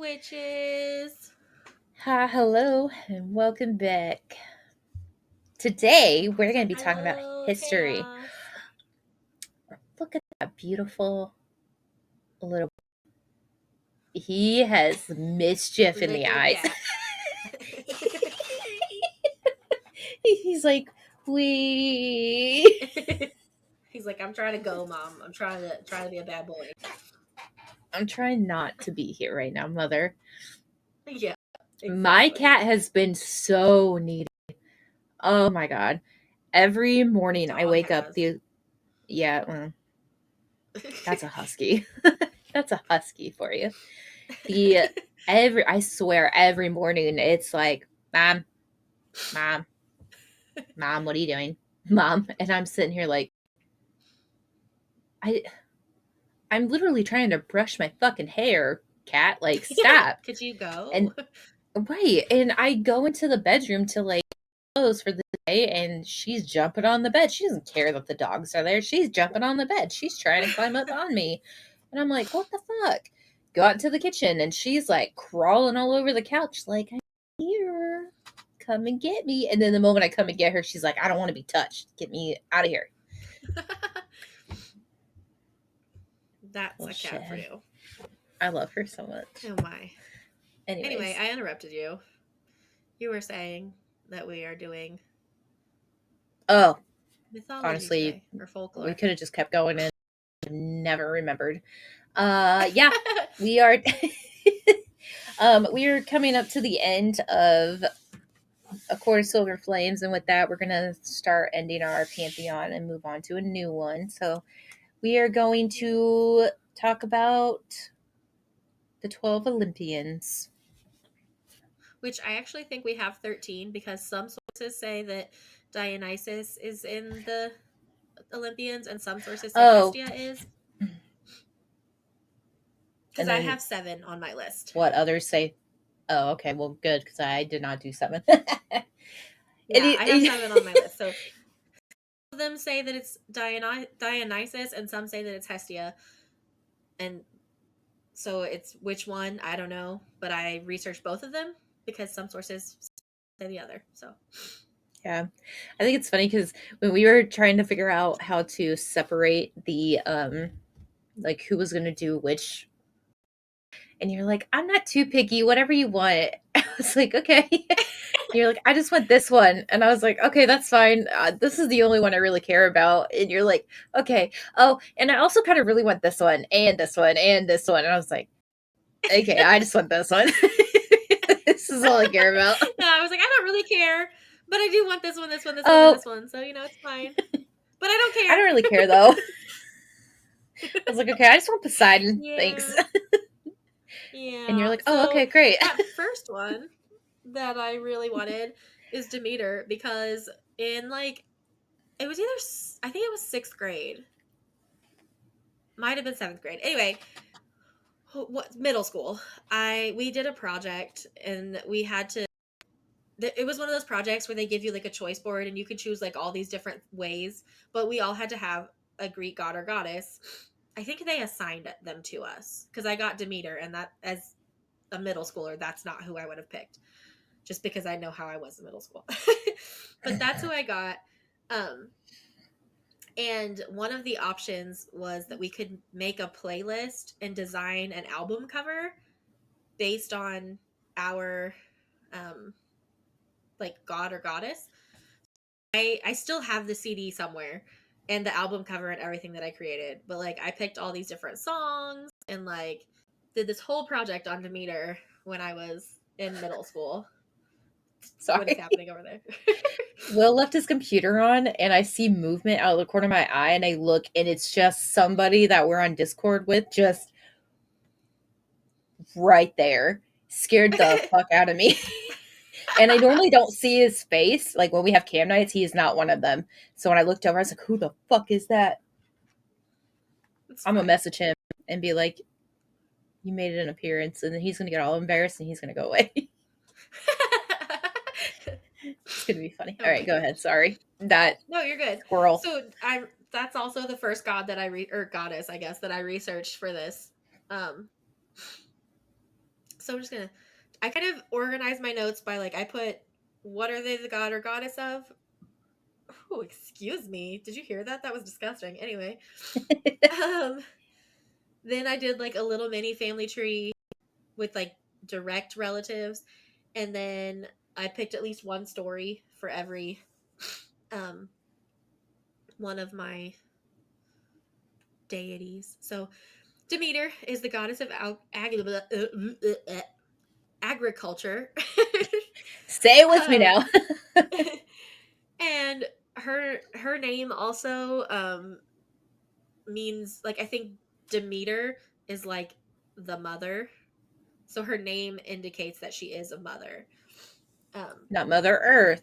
witches. Hi, hello, and welcome back. Today, we're going to be talking about Hello, history. chaos. Look at that beautiful little. He has mischief in the Little eyes. cat. He's like, we. He's like, I'm trying to go, Mom. I'm trying to be a bad boy. I'm trying not to be here right now, Mother. Yeah. Exactly. My cat has been so needy. Oh my god! Every morning I wake up. That's a husky. That's a husky for you. I swear every morning it's like, Mom, Mom, Mom, what are you doing? Mom. And I'm sitting here like I I'm literally trying to brush my fucking hair, cat. Like, stop. Could you go? And right. And I go into the bedroom to like close for the day and she's jumping on the bed. She doesn't care that the dogs are there. She's jumping on the bed. She's trying to climb up on me. And I'm like, what the fuck? Go out into the kitchen and she's like crawling all over the couch, like, I'm here. Come and get me. And then the moment I come and get her, she's like, I don't want to be touched. Get me out of here. That's Oh, a shit. cat for you. I love her so much. Oh my. Anyways. Anyway, I interrupted you. You were saying that we are doing mythology honestly, today, or folklore. we could have just kept going and never remembered. Yeah, we are we are coming up to the end of A Court of Silver Flames, and with that we're gonna start ending our pantheon and move on to a new one. So we are going to talk about the 12 Olympians, Which I actually think we have 13 because some sources say that Dionysus is in the Olympians and some sources say Hestia is. Because I have 7 on my list. What others say? Oh, okay. Well, good, because I did not do 7. Yeah, I have 7 on my list. So some of them say that it's Dionysus and some say that it's Hestia. And so it's which one? I don't know. But I researched both of them because some sources say the other. So yeah, I think it's funny because when we were trying to figure out how to separate the like who was going to do which, and you're like, I'm not too picky, whatever you want. I was like, okay. You're like, I just want this one, and I was like, okay, that's fine. This is the only one I really care about. And you're like, okay. Oh, and I also kind of really want this one and this one and this one. And I was like, okay, I just want this one. This is all I care about. Yeah, I was like, I don't really care, but I do want this one, this one, this one, and this one. So it's fine. But I don't care. I don't really care though. I was like, okay, I just want Poseidon. Yeah. Thanks. Yeah. And you're like, oh, okay, great. That first one that I really wanted is Demeter because in it was I think it was 6th grade. Might have been 7th grade. Anyway, middle school. We did a project and we had to it was one of those projects where they give you like a choice board and you could choose like all these different ways, but we all had to have a Greek god or goddess. I think they assigned them to us because I got Demeter, and that as a middle schooler, that's not who I would have picked, just because I know how I was in middle school. But that's who I got. And one of the options was that we could make a playlist and design an album cover based on our like god or goddess. I still have the CD somewhere and the album cover and everything that I created, but like I picked all these different songs and like did this whole project on Demeter when I was in middle school. Sorry. What is happening over there? Will left his computer on and I see movement out of the corner of my eye and I look and it's just somebody that we're on Discord with just right there. Scared the fuck out of me. And I normally don't see his face. Like when we have cam nights, he is not one of them. So when I looked over, I was like, who the fuck is that? I'm going to message him and be like, you made an appearance. And then he's going to get all embarrassed and he's going to go away. It's going to be funny. All right, go ahead. Sorry. No, you're good. Squirrel. So that's also the first god that or goddess, I guess, that I researched for this. So I'm just gonna. I kind of organize my notes by like I put what are they the god or goddess of? Oh, excuse me. Did you hear that? That was disgusting. Anyway, um, then I did like a little mini family tree with like direct relatives, and then I picked at least one story for every um one of my deities. So Demeter is the goddess of agriculture. Say it with me um, now. and her name also means like I think Demeter is like the mother. So her name indicates that she is a mother. Um, Not Mother Earth,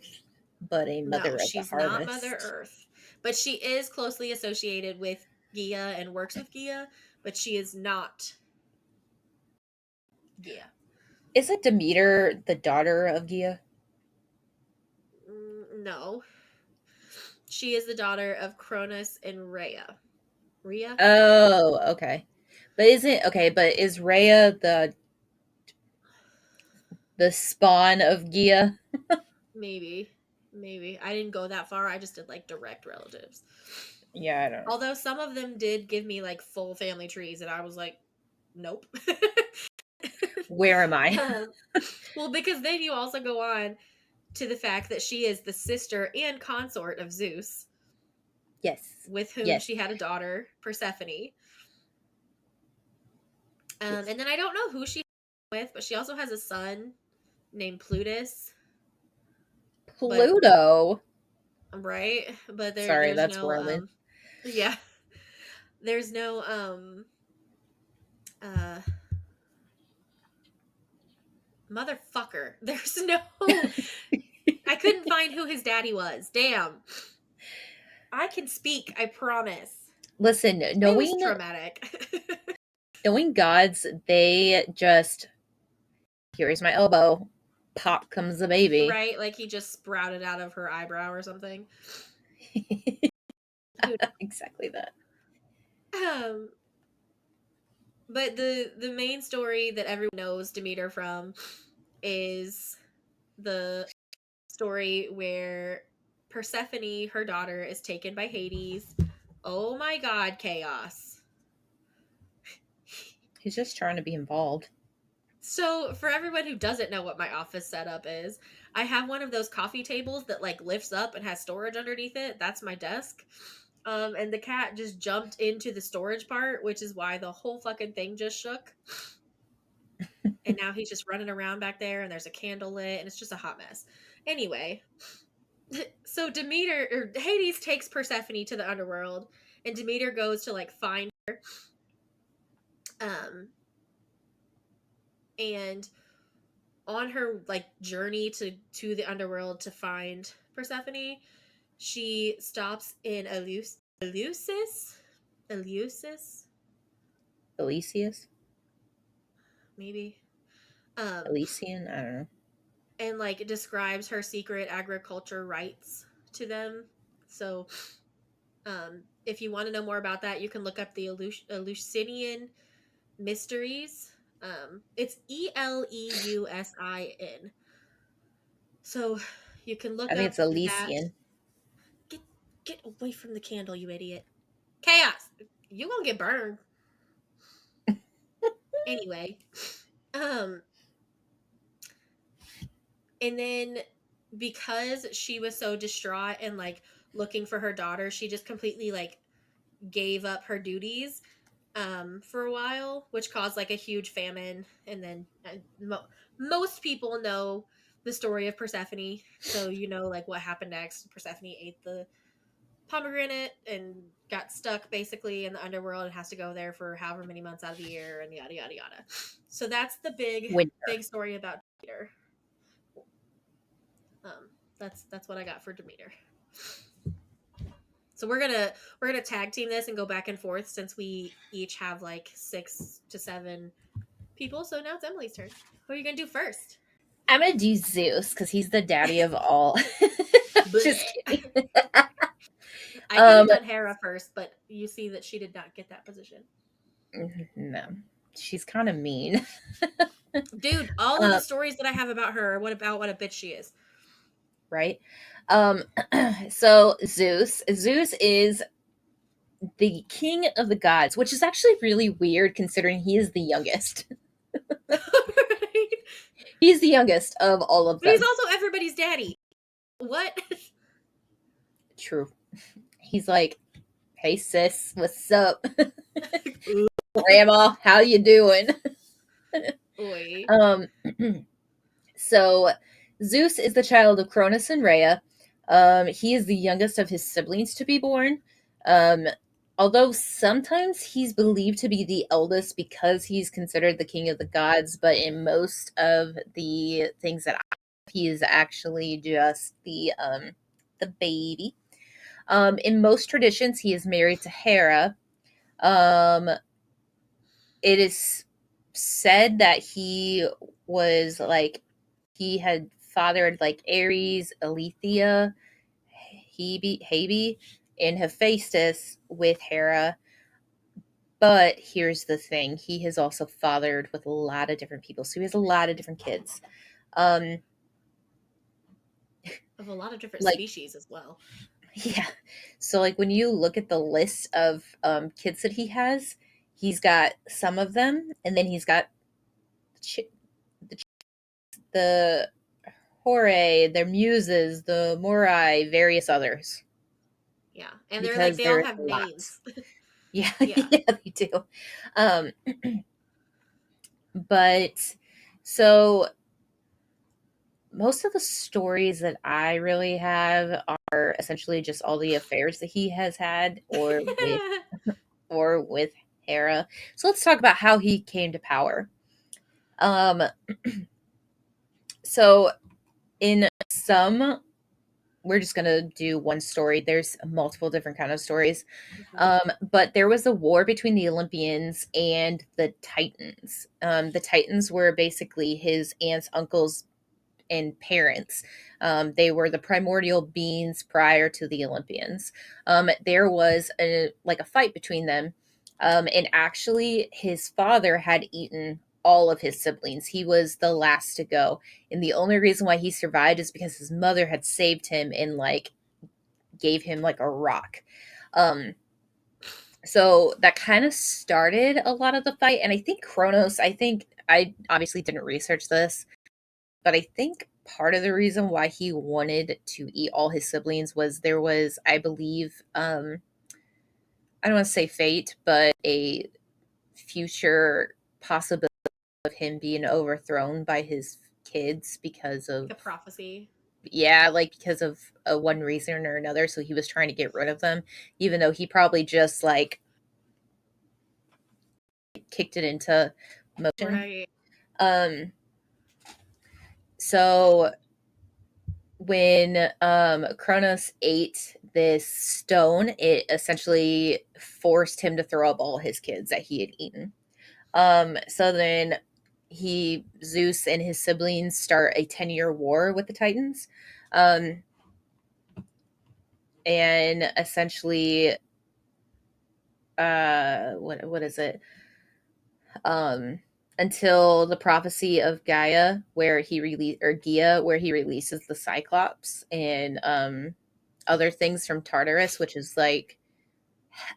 but a no, mother of the she's not Mother harvest. Earth, but she is closely associated with Gia and works with Gia, but she is not Gia. Isn't Demeter the daughter of Gia? No, she is the daughter of Cronus and Rhea. Rhea, Oh, okay. But isn't okay, but is Rhea the spawn of Gia? maybe, maybe I didn't go that far. I just did like direct relatives. Yeah, I don't know. Although some of them did give me like full family trees, and I was like, nope. Where am I? um, well, because then you also go on to the fact that she is the sister and consort of Zeus, Yes. with whom Yes. she had a daughter, Persephone. Yes. And then I don't know who she with, but she also has a son named Plutus. But Pluto. right, but Sorry, there's that's no Roman. yeah, there's no uh motherfucker. There's no I couldn't find who his daddy was. Damn. I can speak, I promise. Listen, It was traumatic. knowing gods, they just here's my elbow. Pop comes the baby. Right? Like he just sprouted out of her eyebrow or something. Who Exactly that. um but the main story that everyone knows Demeter from is the story where Persephone, her daughter, is taken by Hades. Oh my god, chaos. He's just trying to be involved. So, for everyone who doesn't know what my office setup is, I have one of those coffee tables that like lifts up and has storage underneath it. That's my desk. And the cat just jumped into the storage part, which is why the whole fucking thing just shook. And now he's just running around back there, and there's a candle lit, and it's just a hot mess. Anyway, so Demeter or Hades takes Persephone to the underworld, and Demeter goes to like find her. And on her like journey to the underworld to find Persephone, she stops in Eleusis, Elysius? maybe, um, Elysian? I don't know. and like describes her secret agriculture rights to them. So, if you want to know more about that, you can look up the Eleusinian mysteries. It's Eleusin. So you can I look think up it's that. Elysian. Get get away from the candle, you idiot. Chaos. You gonna get burned. Anyway. Um and then because she was so distraught and like looking for her daughter, she just completely like gave up her duties for a while, which caused like a huge famine. And then most people know the story of Persephone, so you know like what happened next. Persephone ate the pomegranate and got stuck basically in the underworld and has to go there for however many months out of the year and yada yada yada. So that's the Winter. big story about Demeter. Um, that's what I got for Demeter. So we're gonna tag team this and go back and forth since we each have like 6 to 7 people. So now it's Emily's turn. What are you gonna do first? I'm gonna do Zeus because he's the daddy of all. Just Blech. kidding. I could have Um, done Hera first, but you see that she did not get that position. no, she's kind of mean. Dude, all of the Uh, stories that I have about her, what a bitch she is. right? Um, so Zeus is the king of the gods, which is actually really weird considering he is the youngest. Right? He's the youngest of all of But he's them. also everybody's daddy. What? True. He's like, "Hey sis, what's up? Grandma, how you doing?" Oi. Um, so Zeus is the child of Cronus and Rhea. He is the youngest of his siblings to be born. Um, although sometimes he's believed to be the eldest because he's considered the king of the gods, but in most of the things that he is actually just the baby. In most traditions, he is married to Hera. Um, it is said that he was like he had fathered like Ares, Alethea, Hebe, and Hephaestus with Hera. But here's the thing: he has also fathered with a lot of different people, so he has a lot of different kids. Um, Of a lot of different like species as well. yeah, so like when you look at the list of kids that he has, he's got some of them, and then he's got ch- the Horae, their muses, the Morai, various others, Yeah. And they're like because they all there's have a lot. names. Yeah, Yeah. yeah, they do. Um, but so most of the stories that I really have are essentially just all the affairs that he has had or with Hera. So let's talk about how he came to power. Um, so in some, we're just gonna do one story. There's multiple different kind of stories. Mhm. But there was a war between the Olympians and the Titans. The Titans were basically his aunts, uncles, and parents. They were the primordial beings prior to the Olympians. There was a fight between them, and actually, his father had eaten all of his siblings. He was the last to go, and the only reason why he survived is because his mother had saved him and like gave him like a rock. Um, so that kind of started a lot of the fight. And I think Kronos, I think I obviously didn't research this, but I think part of the reason why he wanted to eat all his siblings was there was, I believe, I don't want to say fate, but a future possibility of him being overthrown by his kids because Like of, a prophecy. yeah, like because of one reason or another. So he was trying to get rid of them, even though he probably just like kicked it into motion. Right. Um, so when Kronos ate this stone, it essentially forced him to throw up all his kids that he had eaten. So then Zeus and his siblings start a 10-year war with the Titans. Um, and essentially, what is it? Um, until the prophecy of Gaia, where he releases the Cyclops and other things from Tartarus, which is like,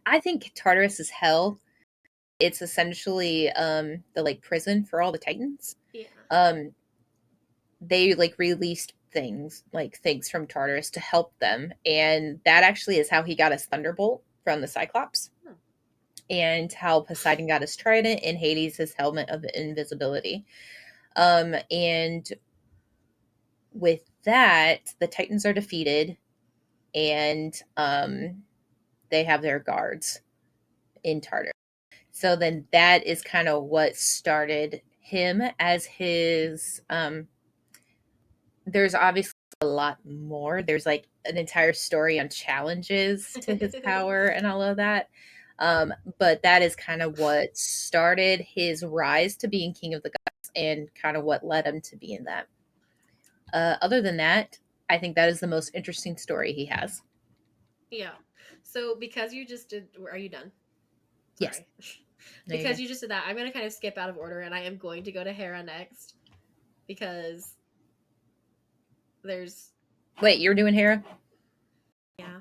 I think Tartarus is hell. It's essentially the like prison for all the Titans. Yeah. Um, they like released things from Tartarus to help them, and that actually is how he got his thunderbolt from the Cyclops, Hmm. and how Poseidon got his trident, and Hades his helmet of invisibility. And with that, the Titans are defeated, and they have their guards in Tartarus. So then that is kind of what started him as his there's obviously a lot more. There's like an entire story on challenges to his power and all of that. But that is kind of what started his rise to being king of the gods and kind of what led him to being that. Other than that, I think that is the most interesting story he has. Yeah. So because you just did, are you done? Yes. Sorry. There you Because go. you just did that, I'm going to kind of skip out of order and I am going to go to Hera next because there's, Wait, you're doing Hera? yeah.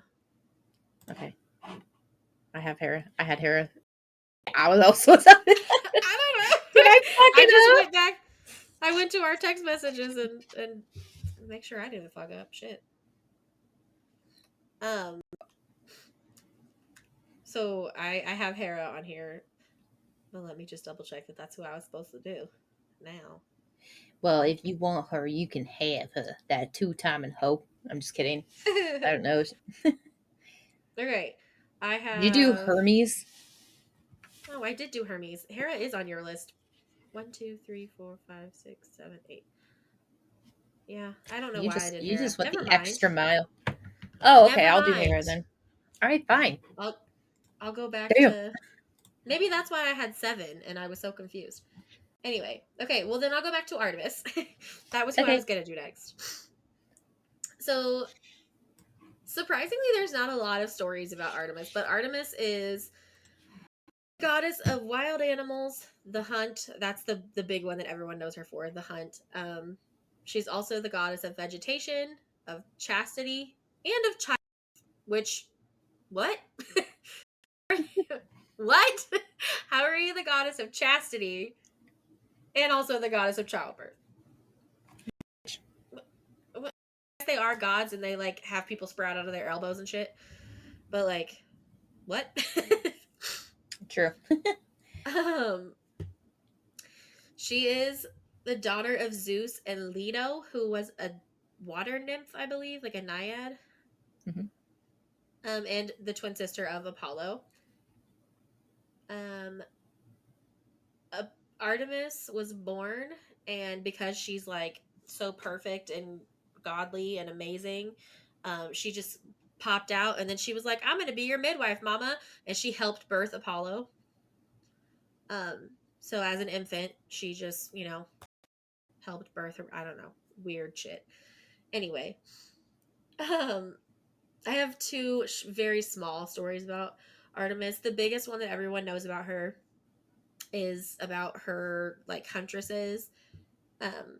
Okay. I have Hera. I had Hera. I was also did I don't know. I fuck I just it up? went back. I went to our text messages and make sure I didn't fuck up. Shit. Um. So I have Hera on here. Well, let me just double check that that's who I was supposed to do. Now. Well, if you want her, you can have her. That two-timing hoe. I'm just kidding. I don't know. Okay. I Did you do have. Hermes? Oh, I did do Hermes. Hera is on your list. 1, 2, 3, 4, 5, 6, 7, 8. Yeah, I don't know You why I just did you Hera. just went Never the mind. extra mile. Oh, okay. Never I'll do Hera mind. then. All right, fine. I'll I'll go back There you go. to maybe that's why I had 7 and I was so confused. Anyway, okay, well then I'll go back to Artemis. That was who I was Okay. gonna do next. So surprisingly, there's not a lot of stories about Artemis, but Artemis is goddess of wild animals, the hunt. That's the big one that everyone knows her for, the hunt. She's also the goddess of vegetation, of chastity, and of child. Which what? What? How are you the goddess of chastity and also the goddess of childbirth? Well, they are gods and they like have people sprout out of their elbows and shit. But like, what? True. um, she is the daughter of Zeus and Leto, who was a water nymph, I believe, like a naiad. Hmm. And the twin sister of Apollo. Um, uh, Artemis was born, and because she's like so perfect and godly and amazing, she just popped out, and then she was like, "I'm going to be your midwife, Mama," and she helped birth Apollo. So as an infant, she just helped birth her. I don't know, weird shit. Anyway, um, I have two very small stories about Artemis. The biggest one that everyone knows about her is about her like huntresses. Um,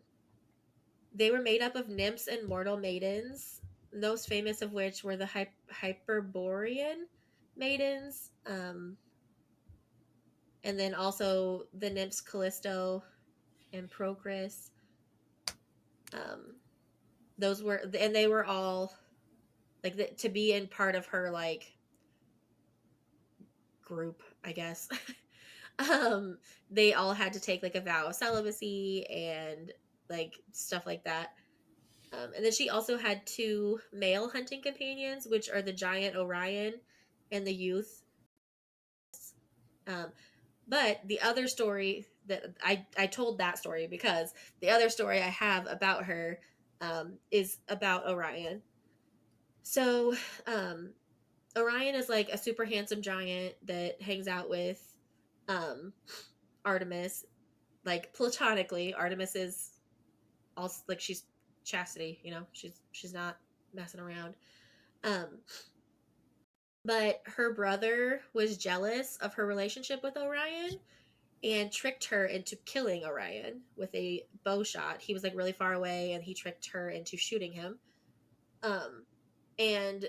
they were made up of nymphs and mortal maidens, most famous of which were the Hyperborean maidens, and then also the nymphs Callisto and Procris. Um, those were, and they were all like to be in part of her like group, I guess. um, they all had to take like a vow of celibacy and like stuff like that. And then she also had two male hunting companions, which are the giant Orion and the youth. Um, but the other story that I told that story because the other story I have about her is about Orion. So um, Orion is like a super handsome giant that hangs out with um, Artemis, like platonically. Artemis is also like she's chastity, she's not messing around. Um, but her brother was jealous of her relationship with Orion and tricked her into killing Orion with a bow shot. He was like really far away and he tricked her into shooting him. Um, and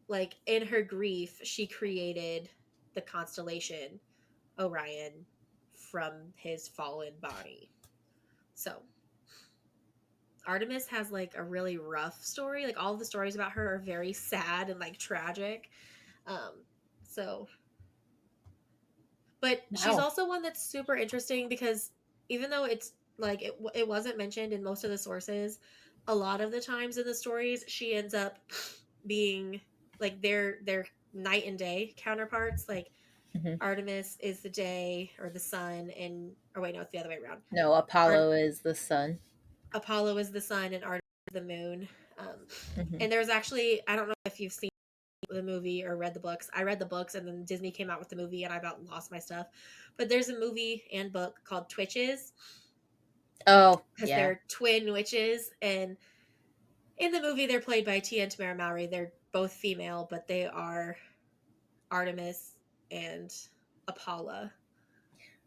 like in her grief, she created the constellation Orion from his fallen body. So Artemis has like a really rough story. Like all of the stories about her are very sad and like tragic. Um, so But she's Wow. also one that's super interesting because even though it's like it wasn't mentioned in most of the sources, a lot of the times in the stories she ends up being like their night and day counterparts. Like Hmm. Artemis is the day or the sun, and or wait, no, it's the other way around. No, Art Apollo is the sun. Apollo is the sun, and Artemis is the moon. Hmm. And there's actually, I don't know if you've seen the movie or read the books. I read the books and then Disney came out with the movie and I about lost my stuff. But there's a movie and book called Twitches Oh, because yeah. they're twin witches, and in the movie they're played by Tia and Tamara Mowry. They're both female, but they are Artemis and Apollo.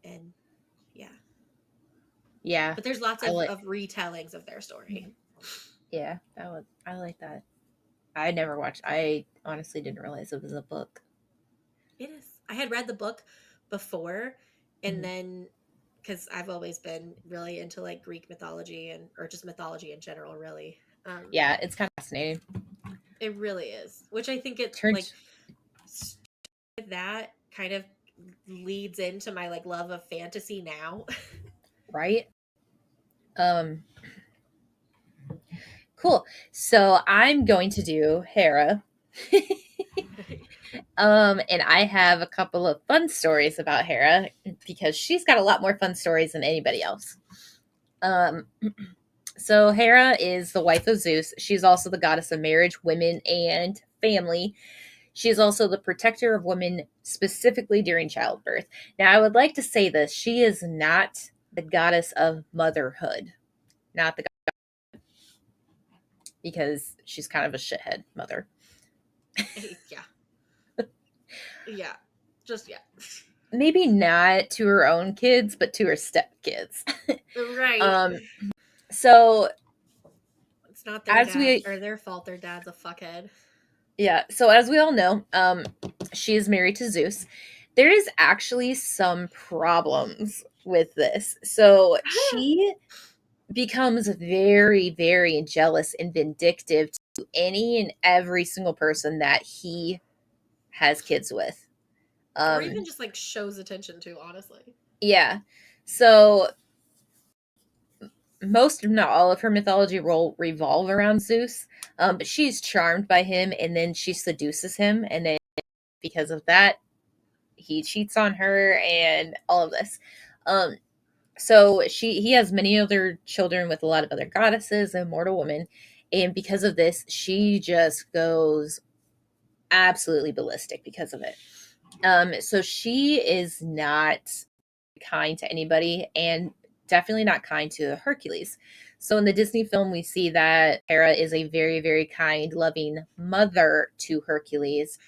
And yeah, Yeah, but there's lots I like. of retellings of their story. Yeah, I like that. I never watched. I honestly didn't realize it was a book. It is. I had read the book before, and Mhm. then because I've always been really into like Greek mythology and or just mythology in general, really. Yeah, it's kind of fascinating. It really is, which I think it like Turned that kind of leads into my like love of fantasy now. right. Um, cool. So I'm going to do Hera. And I have a couple of fun stories about Hera because she's got a lot more fun stories than anybody else. Um, so Hera is the wife of Zeus. She's also the goddess of marriage, women, and family. She is also the protector of women, specifically during childbirth. Now, I would like to say this: she is not the goddess of motherhood, not the because she's kind of a shithead mother. Yeah, yeah, just yeah, Maybe not to her own kids, but to her stepkids. right. um, so It's not their as dad we or their fault. Their dad's a fuckhead. Yeah, so as we all know, she is married to Zeus. There is actually some problems with this. So she becomes very, very jealous and vindictive to any and every single person that he has kids with. Or even Um, just like shows attention to, honestly. yeah. So most, if not all, of her mythology role revolve around Zeus. But she's charmed by him, and then she seduces him, and then because of that, he cheats on her and all of this. Um, so he has many other children with a lot of other goddesses and mortal women, and because of this, she just goes absolutely ballistic because of it. So she is not kind to anybody, and definitely not kind to Hercules. So in the Disney film, we see that Hera is a very, very kind, loving mother to Hercules,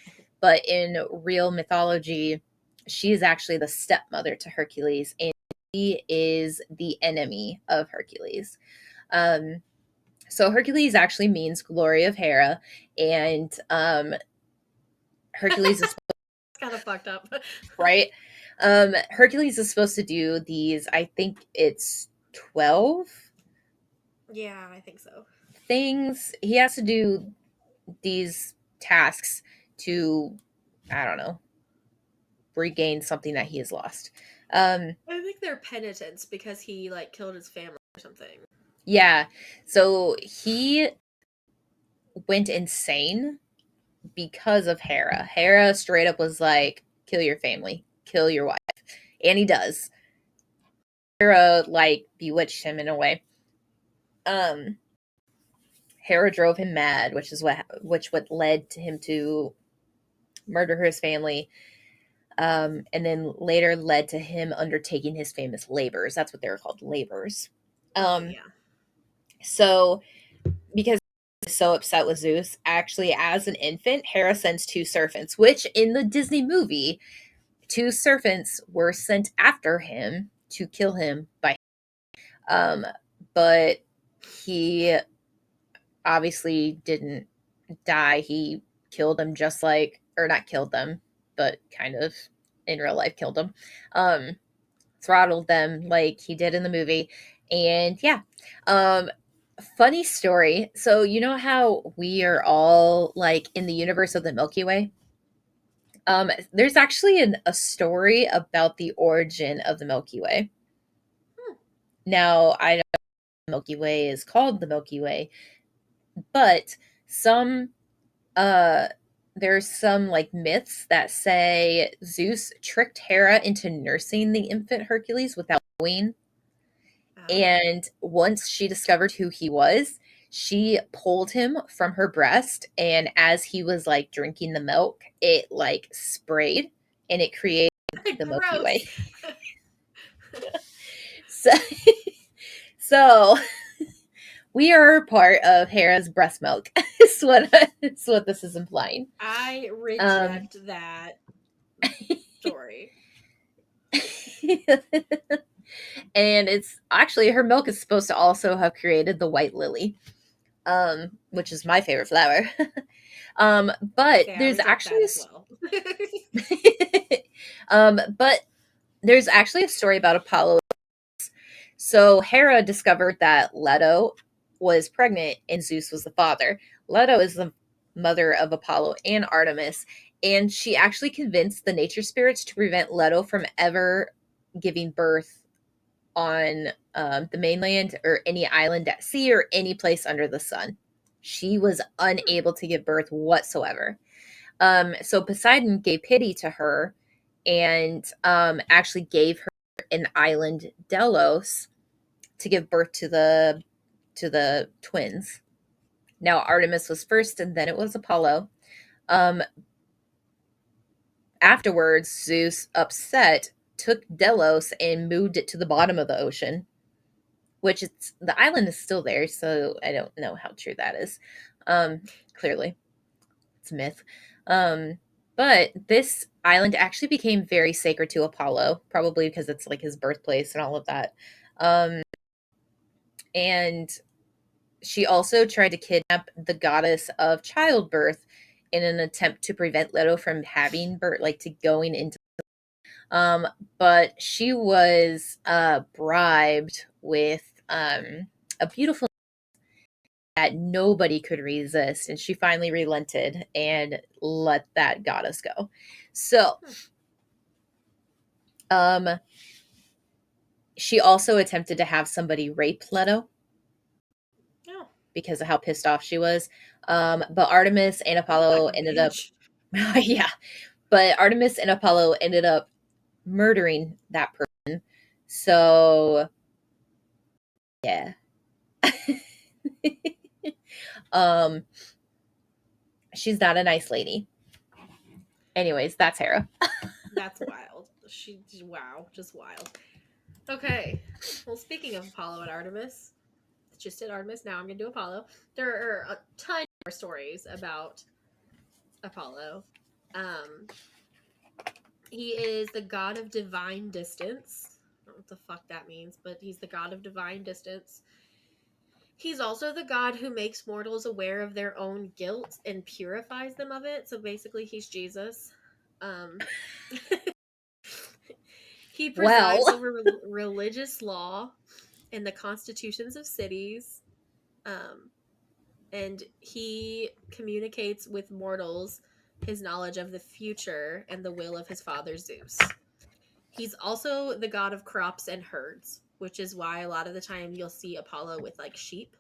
but in real mythology, she is actually the stepmother to Hercules, and he is the enemy of Hercules. Um, so Hercules actually means glory of Hera, and Hercules is It's kind of fucked up. right. Hercules is supposed to do these. I think it's 12 Yeah, I think so. things. He has to do these tasks to, I don't know, regain something that he has lost. Um, I think they're penitents because he like killed his family or something. yeah. So he went insane because of Hera. Hera straight up was like, kill your family, kill your wife. And he does. Hera like bewitched him in a way. Um, Hera drove him mad, which what led to him to murder his family, and then later led to him undertaking his famous labors. That's what they were called, labors. Oh Um, yeah. so because he was so upset with Zeus, actually, as an infant, Hera sends two serpents, which in the Disney movie, two serpents were sent after him to kill him by. Um, but he obviously didn't die. He killed them just like, or not killed them, but kind of in real life killed them. Um, Throttled them like he did in the movie. And yeah. Um, Funny story. So you know how we are all like in the universe of the Milky Way? There's actually a story about the origin of the Milky Way. Hmm. Now, I know the Milky Way is called the Milky Way, but some uh there's some like myths that say Zeus tricked Hera into nursing the infant Hercules without knowing, Oh. and once she discovered who he was, she pulled him from her breast, and as he was like drinking the milk, it like sprayed and it created the Milky Way. Gross. So so we are part of Hera's breast milk. Is what this is implying. I Um reject that story. And it's actually her milk is supposed to also have created the white lily, which is my favorite flower. But Okay, I there's reject actually that as well. but there's actually a story about Apollo. So Hera discovered that Leto was pregnant and Zeus was the father. Leto is the mother of Apollo and Artemis, and she actually convinced the nature spirits to prevent Leto from ever giving birth on the mainland or any island at sea or any place under the sun. She was Hmm. unable to give birth whatsoever. So Poseidon gave pity to her and actually gave her an island, Delos, to give birth to the twins. Now Artemis was first, and then it was Apollo. Um, Afterwards, Zeus, upset, took Delos and moved it to the bottom of the ocean, which it's the island is still there, so I don't know how true that is. Clearly, it's a myth. But this island actually became very sacred to Apollo, probably because it's like his birthplace and all of that. And she also tried to kidnap the goddess of childbirth in an attempt to prevent Leto from having birth, like to going into. Um, but she was bribed with a beautiful that nobody could resist, and she finally relented and let that goddess go. So, Hmm. um, she also attempted to have somebody rape Leto Oh, because of how pissed off she was. But Artemis and what type Apollo of ended up, bitch? yeah. But Artemis and Apollo ended up murdering that person. So yeah. um, she's not a nice lady. Anyways, that's Hera. That's wild. Wow, just wild. Okay. Well, speaking of Apollo and Artemis, just did Artemis. Now I'm gonna do Apollo. There are a ton more stories about Apollo. Um, he is the god of divine distance. I don't know what the fuck that means, but he's the god of divine distance. He's also the god who makes mortals aware of their own guilt and purifies them of it. So basically, he's Jesus. Um, he Well, presides over religious law and the constitutions of cities. Um, and he communicates with mortals his knowledge of the future and the will of his father Zeus. He's also the god of crops and herds, which is why a lot of the time you'll see Apollo with like sheep.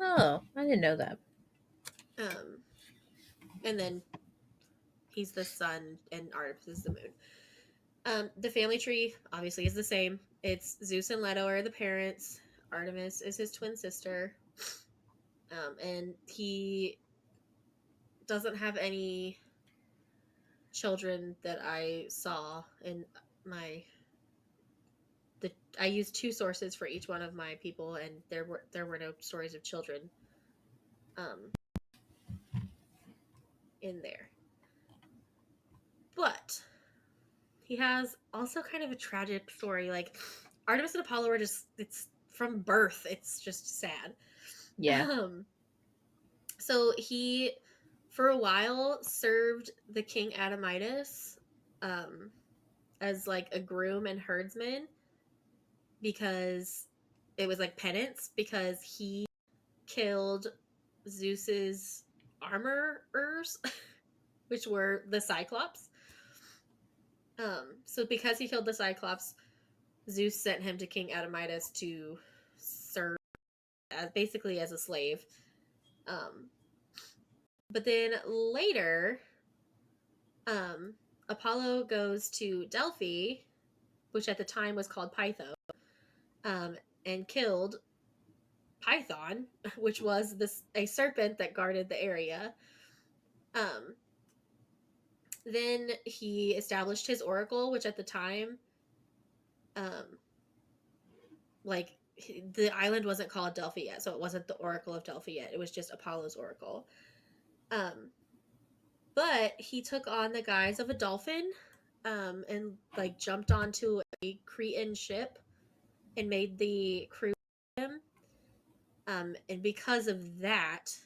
oh, I didn't know that. Um, and then he's the sun and Artemis is the moon. The family tree obviously is the same. It's Zeus and Leto are the parents. Artemis is his twin sister. And he doesn't have any children that I saw in my the I used two sources for each one of my people, and there were no stories of children um in there. But he has also kind of a tragic story. Like Artemis and Apollo are just it's from birth. It's just sad. Yeah. Um, so he for a while served the king Admetus um as like a groom and herdsman because it was like penance because he killed Zeus's armorers, which were the Cyclops. So because he killed the Cyclops, Zeus sent him to King Admetus to serve as basically as a slave. Um, but then later, um, Apollo goes to Delphi, which at the time was called Pytho, and killed Python, which was this a serpent that guarded the area. Um, then he established his oracle, which at the time, um, like the island wasn't called Delphi yet, so it wasn't the Oracle of Delphi yet. It was just Apollo's oracle. Um, but he took on the guise of a dolphin and like jumped onto a Cretan ship and made the crew him. And because of that,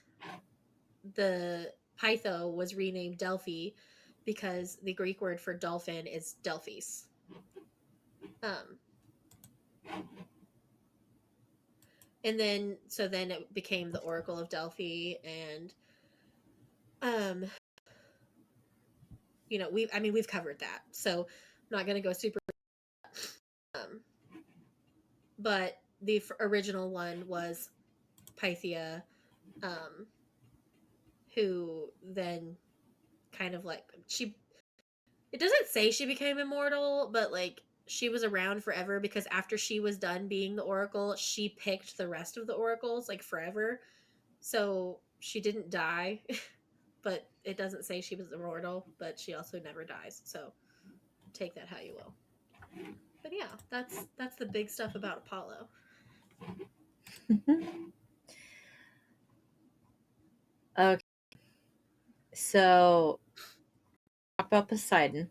the Pytho was renamed Delphi because the Greek word for dolphin is Delphis. Um, and then so then it became the Oracle of Delphi, and um, we've covered that, so I'm not going to go super. Um, but the original one was Pythia, um, who then kind of like she. It doesn't say she became immortal, but like she was around forever because after she was done being the oracle, she picked the rest of the oracles like forever. So she didn't die, but it doesn't say she was immortal, but she also never dies. So take that how you will. But yeah, that's the big stuff about Apollo. Okay, so talk about Poseidon.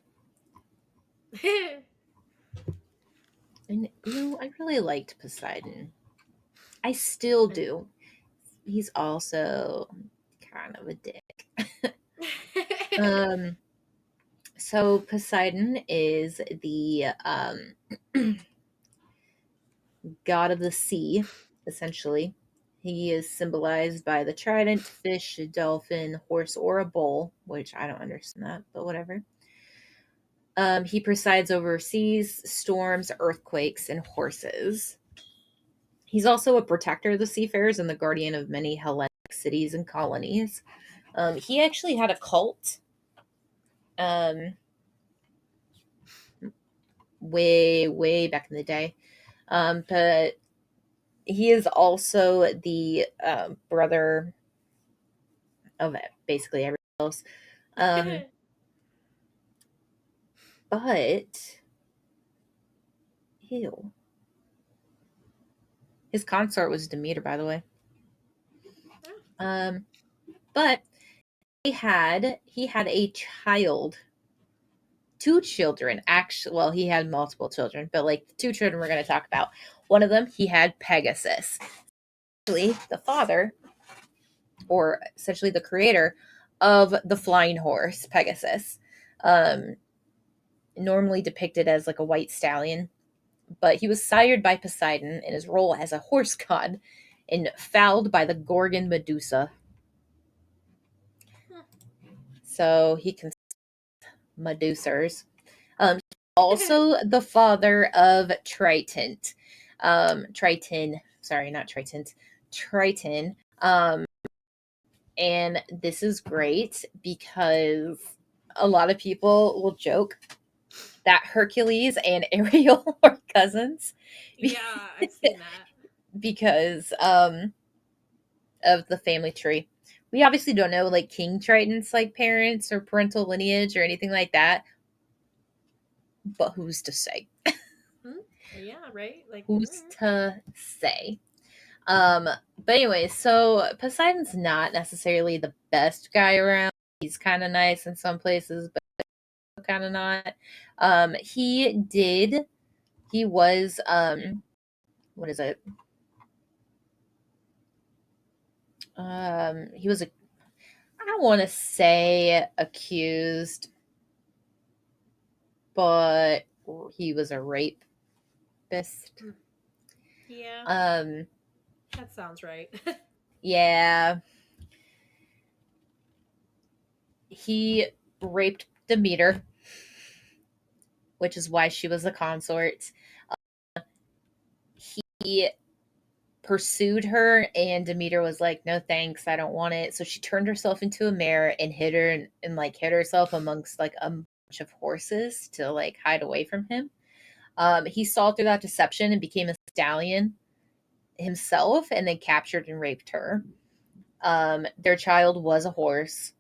And I really liked Poseidon. I still And do. He's also kind of a dick. Um, so Poseidon is the god of the sea, essentially. He is symbolized by the trident, fish, a dolphin, horse, or a bull, which I don't understand that, but whatever. He presides over seas, storms, earthquakes, and horses. He's also a protector of the seafarers and the guardian of many Hellenic cities and colonies. He actually had a cult um, way, way back in the day. But he is also the brother of basically everyone else. Um, but, ew. His consort was Demeter, by the way. Um, but he had a child, two children. Actually, well, he had multiple children, but like the two children we're going to talk about. One of them, he had Pegasus. Actually, the father, or essentially the creator of the flying horse, Pegasus. Um, Normally depicted as like a white stallion, but he was sired by Poseidon in his role as a horse god and fouled by the Gorgon Medusa. So he can Medusers. Also the father of Triton. Triton, sorry, not Triton, Triton. And this is great because a lot of people will joke that Hercules and Ariel are cousins yeah, I've seen that. because of the family tree. We obviously don't know like King Triton's like parents or parental lineage or anything like that, but who's to say? Hmm? Yeah, right. Like, Who's to say? Um, but anyway, so Poseidon's not necessarily the best guy around. He's kind of nice in some places, but kind of not. He was what is it? He was a I don't want to say accused, but he was a rapist. yeah, Um, that sounds right. yeah, he raped Demeter, which is why she was the consort. He pursued her, and Demeter was like, "No thanks, I don't want it." So she turned herself into a mare and hid her and like hid herself amongst like a bunch of horses to like hide away from him. He saw through that deception and became a stallion himself, and then captured and raped her. Their child was a horse,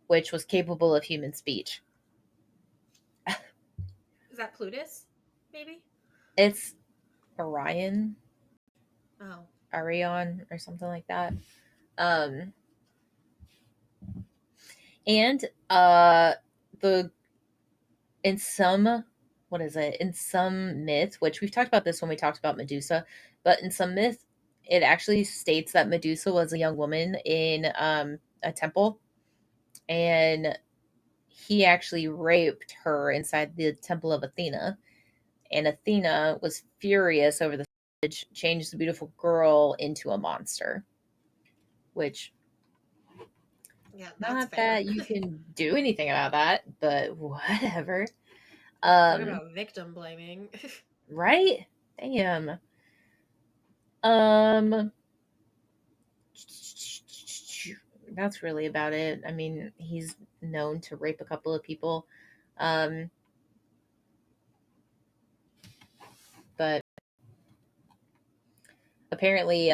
which was capable of human speech. Is that Plutus? Maybe. It's Orion, Oh, Arion, or something like that. Um, and the in some, what is it? In some myth, which we've talked about this when we talked about Medusa, but in some myth, it actually states that Medusa was a young woman in a temple, and he actually raped her inside the temple of Athena. And Athena was furious over the changed the beautiful girl into a monster, which Yeah, that's not fair. that you can do anything about that, but whatever. Talk Um, about victim blaming. right? Damn. Um, that's really about it. I mean, he's known to rape a couple of people. Um, but apparently,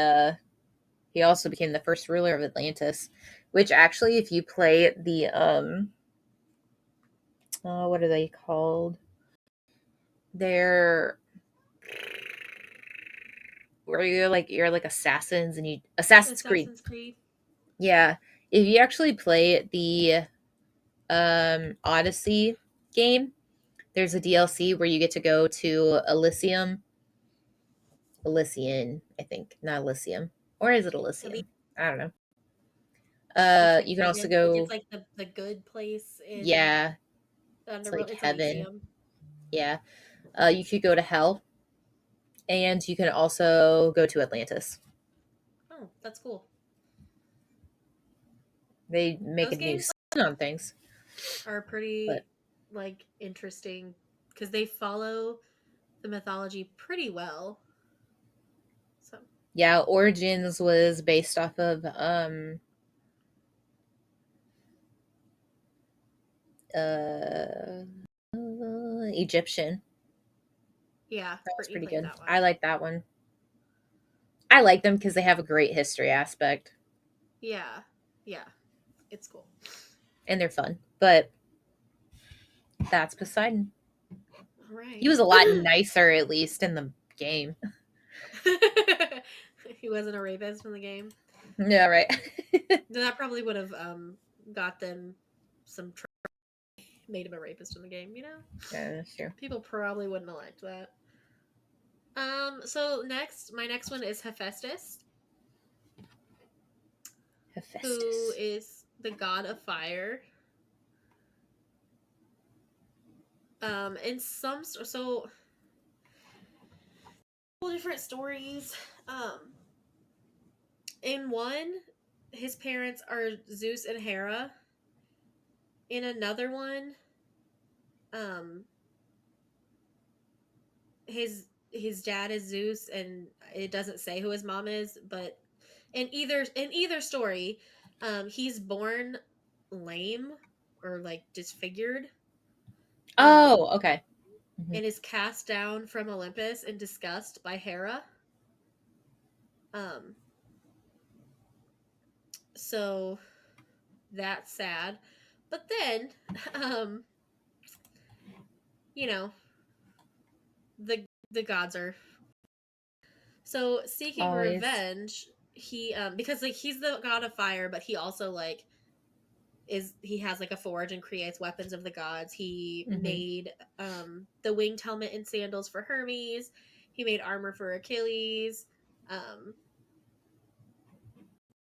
he also became the first ruler of Atlantis, which actually, if you play the, what are they called? They're where you're like assassins and you Assassin's Creed. Assassin's Creed. Yeah. If you actually play the Odyssey game, there's a DLC where you get to go to Elysian, I think, not Elysium, or is it At least Elysium? I don't know. it's like You can also Vegas. Like it's go, like the good place in yeah, the it's like underworld. It's heaven. Elysium. Yeah. You could go to hell, and you can also go to Atlantis. Oh, that's cool. They make a Those new games spin on things, are but pretty like interesting because they follow the mythology pretty well. So yeah, Origins was based off of uh, Egyptian. yeah, That was Brittany pretty played good. that one. I like that one. I like them because they have a great history aspect Yeah, yeah, it's cool. and they're fun. But that's Poseidon. All He right. was a lot nicer, at least in the game. He wasn't a rapist in the game. Yeah, right. That probably would have got them some made him a rapist in the game. You know, Yeah, that's true. people probably wouldn't have liked that. So next, my next one is Hephaestus, who Hephaestus. is the god of fire. In some so different stories. In one, his parents are Zeus and Hera. In another one, um, his dad is Zeus, and it doesn't say who his mom is. But in either story, he's born lame or like disfigured, um, Oh, okay. Hmm. and is cast down from Olympus in disgust by Hera. Um, so that's sad. But then, um, you know, the gods are so seeking Always. revenge. He because like he's the god of fire, but he also like he has like a forge and creates weapons of the gods. He Hmm. made the winged helmet and sandals for Hermes. He made armor for Achilles. Um,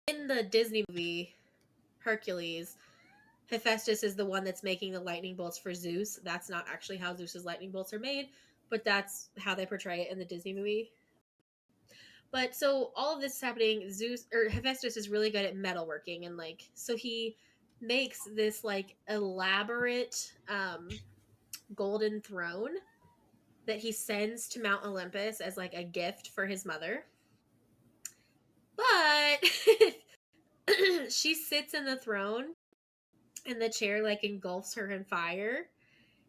in the Disney movie Hercules, Hephaestus is the one that's making the lightning bolts for Zeus. That's not actually how Zeus's lightning bolts are made, but that's how they portray it in the Disney movie. But so all of this is happening. Zeus or Hephaestus is really good at metalworking, and like so he makes this like elaborate golden throne that he sends to Mount Olympus as like a gift for his mother. But she sits in the throne and the chair like engulfs her in fire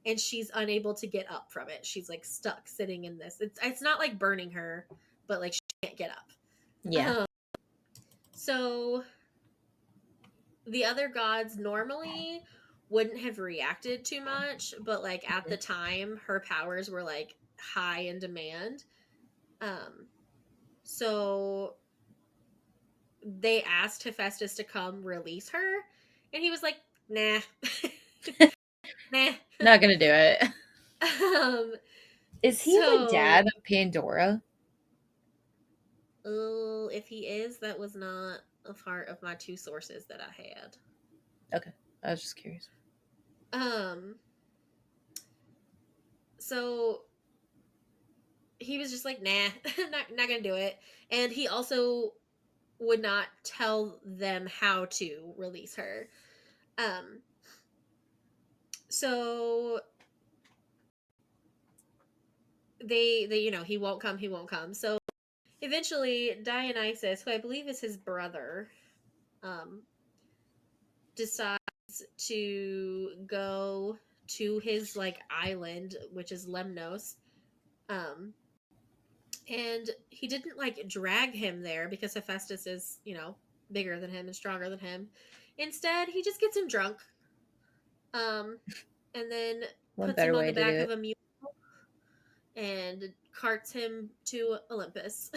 and she's unable to get up from it. She's like stuck sitting in this. It's not like burning her, but like she can't get up. Yeah. So the other gods normally wouldn't have reacted too much, but like at the time her powers were like high in demand. Um so they asked Hephaestus to come release her and he was like, "Nah." Nah. Not gonna do it. um, Is he the so, dad of Pandora? oh, if he is, that was not a part of my two sources that I had. Okay, I was just curious. Um, so he was just like, nah, not gonna do it. And he also would not tell them how to release her. Um, so they he won't come. So eventually Dionysus, who I believe is his brother, um, decides to go to his like island, which is Lemnos. Um, and he didn't like drag him there because Hephaestus is, bigger than him and stronger than him. Instead, he just gets him drunk, um, and then What puts him better on way the to do back of it? a mule and carts him to Olympus.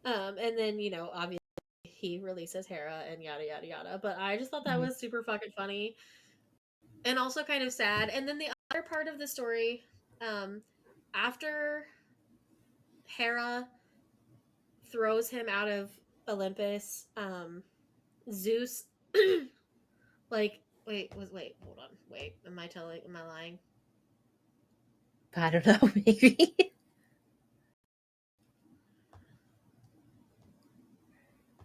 And then, obviously he releases Hera and yada yada yada. But I just thought that Mhm. was super fucking funny and also kind of sad. And then the other part of the story, um, after Hera throws him out of Olympus, Zeus like hold on. Wait, am I lying? I don't know, maybe.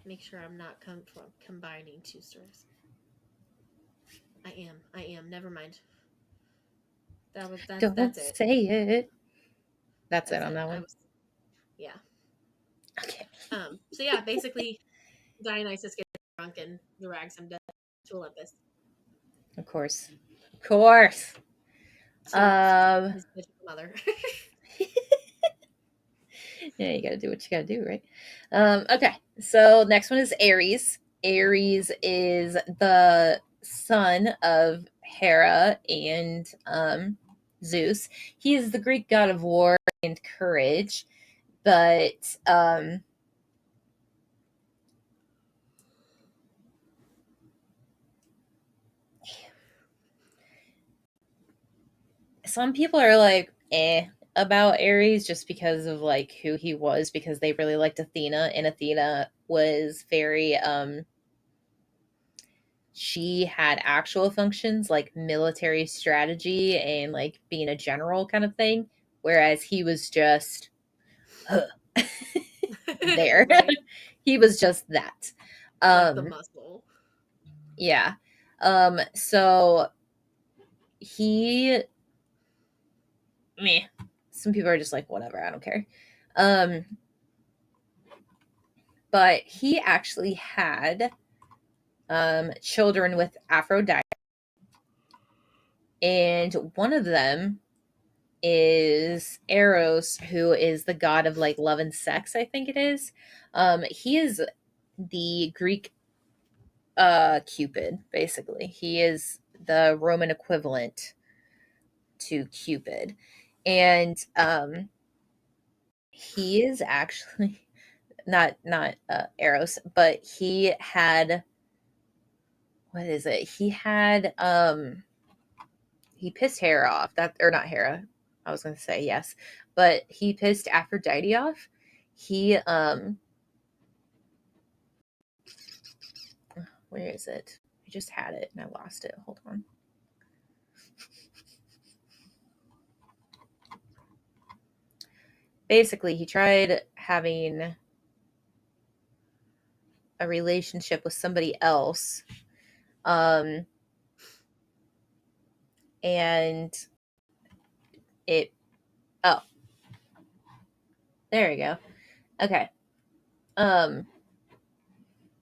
Make sure I'm not combining two stories. I am. Never mind. Don't That's it. say it. That's it That's on it. that I one. was Yeah. Okay. So yeah, basically Dionysus gets drunk and drags him to Olympus Of course. Of course. to Um his magical mother. yeah, you gotta do what you gotta do, right? Okay. So next one is Ares. Ares is the son of Hera and Zeus. He is the Greek god of war and courage, but some people are like about Ares just because of like who he was, because they really liked Athena, and Athena was very she had actual functions like military strategy and like being a general kind of thing, whereas he was just huh, there. Right? He was just that. Like the um muscle. yeah. So he meh. Some people are just like whatever, I don't care. um but he actually had children with Aphrodite, and one of them is Eros, who is the god of like love and sex, I think it is. He is the Greek Cupid, basically. He is the Roman equivalent to Cupid. And he is actually not Eros, but he had what is it? He pissed Hera off. That or not Hera. I was going to say yes, but he pissed Aphrodite off. He where is it? I just had it and I lost it. Hold on. Basically, he tried having a relationship with somebody else. Um and it oh, there you go. Okay. Um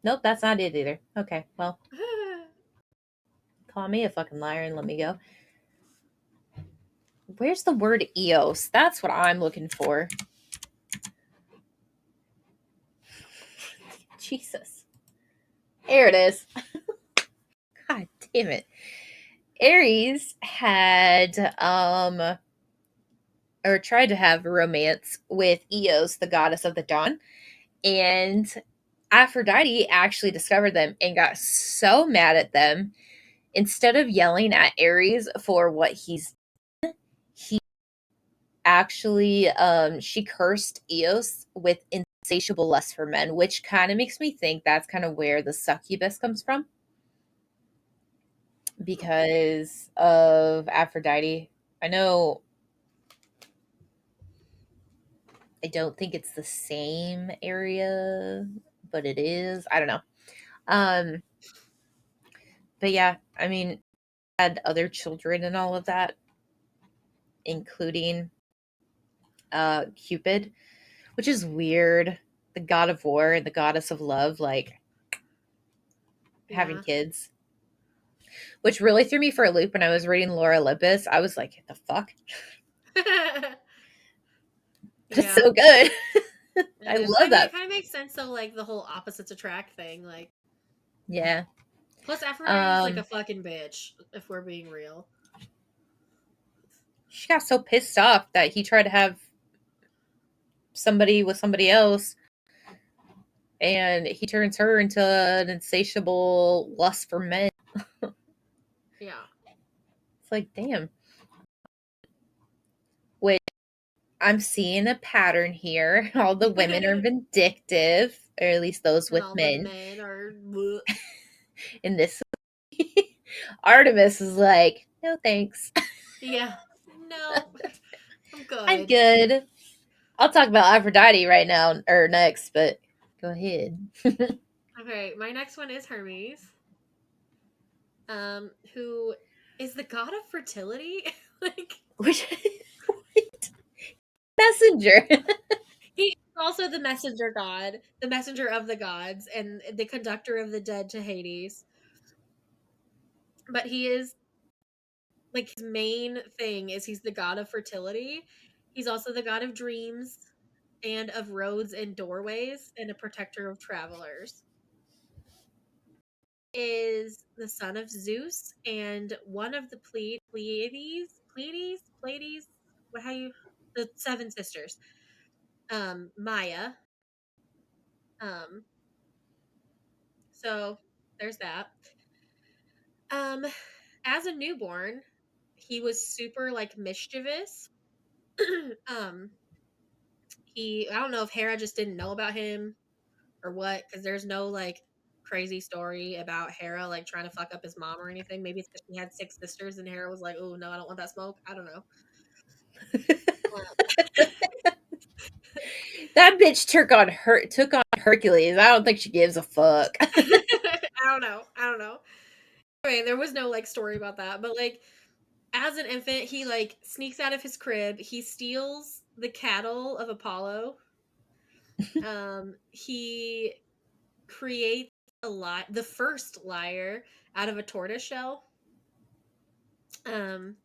nope, that's not it either. Okay, well, call me a fucking liar and let me go. Where's the word Eos? That's what I'm looking for. Jesus. Here it is. God damn it. Ares had or tried to have romance with Eos, the goddess of the dawn, and Aphrodite actually discovered them and got so mad at them instead of yelling at Ares for what he actually she cursed Eos with insatiable lust for men, which kind of makes me think that's kind of where the succubus comes from because of Aphrodite. I know I don't think it's the same area, but it is. I don't know. Um but yeah, I mean, had other children and all of that, including Cupid, which is weird. The god of war and the goddess of love, like having Yeah. kids, which really threw me for a loop when I was reading Laura Olympus. I was like, the fuck? That's Yeah. so good. It I is. I love mean, it that. kind of makes sense though, like the whole opposites attract thing. Like, Yeah. plus Aphrodite is like a Um, fucking bitch, if we're being real. she got so pissed off that he tried to have somebody with somebody else, and he turns her into an insatiable lust for men. Yeah. It's like, damn. Which I'm seeing a pattern here. All the women are vindictive, or at least those And with all the men. men are. Bleh. In this, Artemis is like, no thanks. Yeah. No, I'm I'm good. good. I'll talk about Aphrodite right now or next, but go ahead. Okay, my next one is Hermes, who is the god of fertility. Like, Which messenger? he is also the messenger god, the messenger of the gods, and the conductor of the dead to Hades. But he is like his main thing is he's the god of fertility. He's also the god of dreams and of roads and doorways and a protector of travelers. Is the son of Zeus and one of the Pleiades, what how you the seven sisters. Maya. Um so there's that. Um as a newborn, he was super like mischievous. um he I don't know if Hera just didn't know about him or what, because there's no like crazy story about Hera like trying to fuck up his mom or anything. Maybe it's because she had six sisters and Hera was like, "Oh no, I don't want that smoke." I don't know. That bitch took on Hercules. I don't think she gives a fuck. I don't know. I don't know. Anyway, there was no like story about that, but like as an infant, he like sneaks out of his crib. He steals the cattle of Apollo. He creates the first lyre out of a tortoise shell. Um,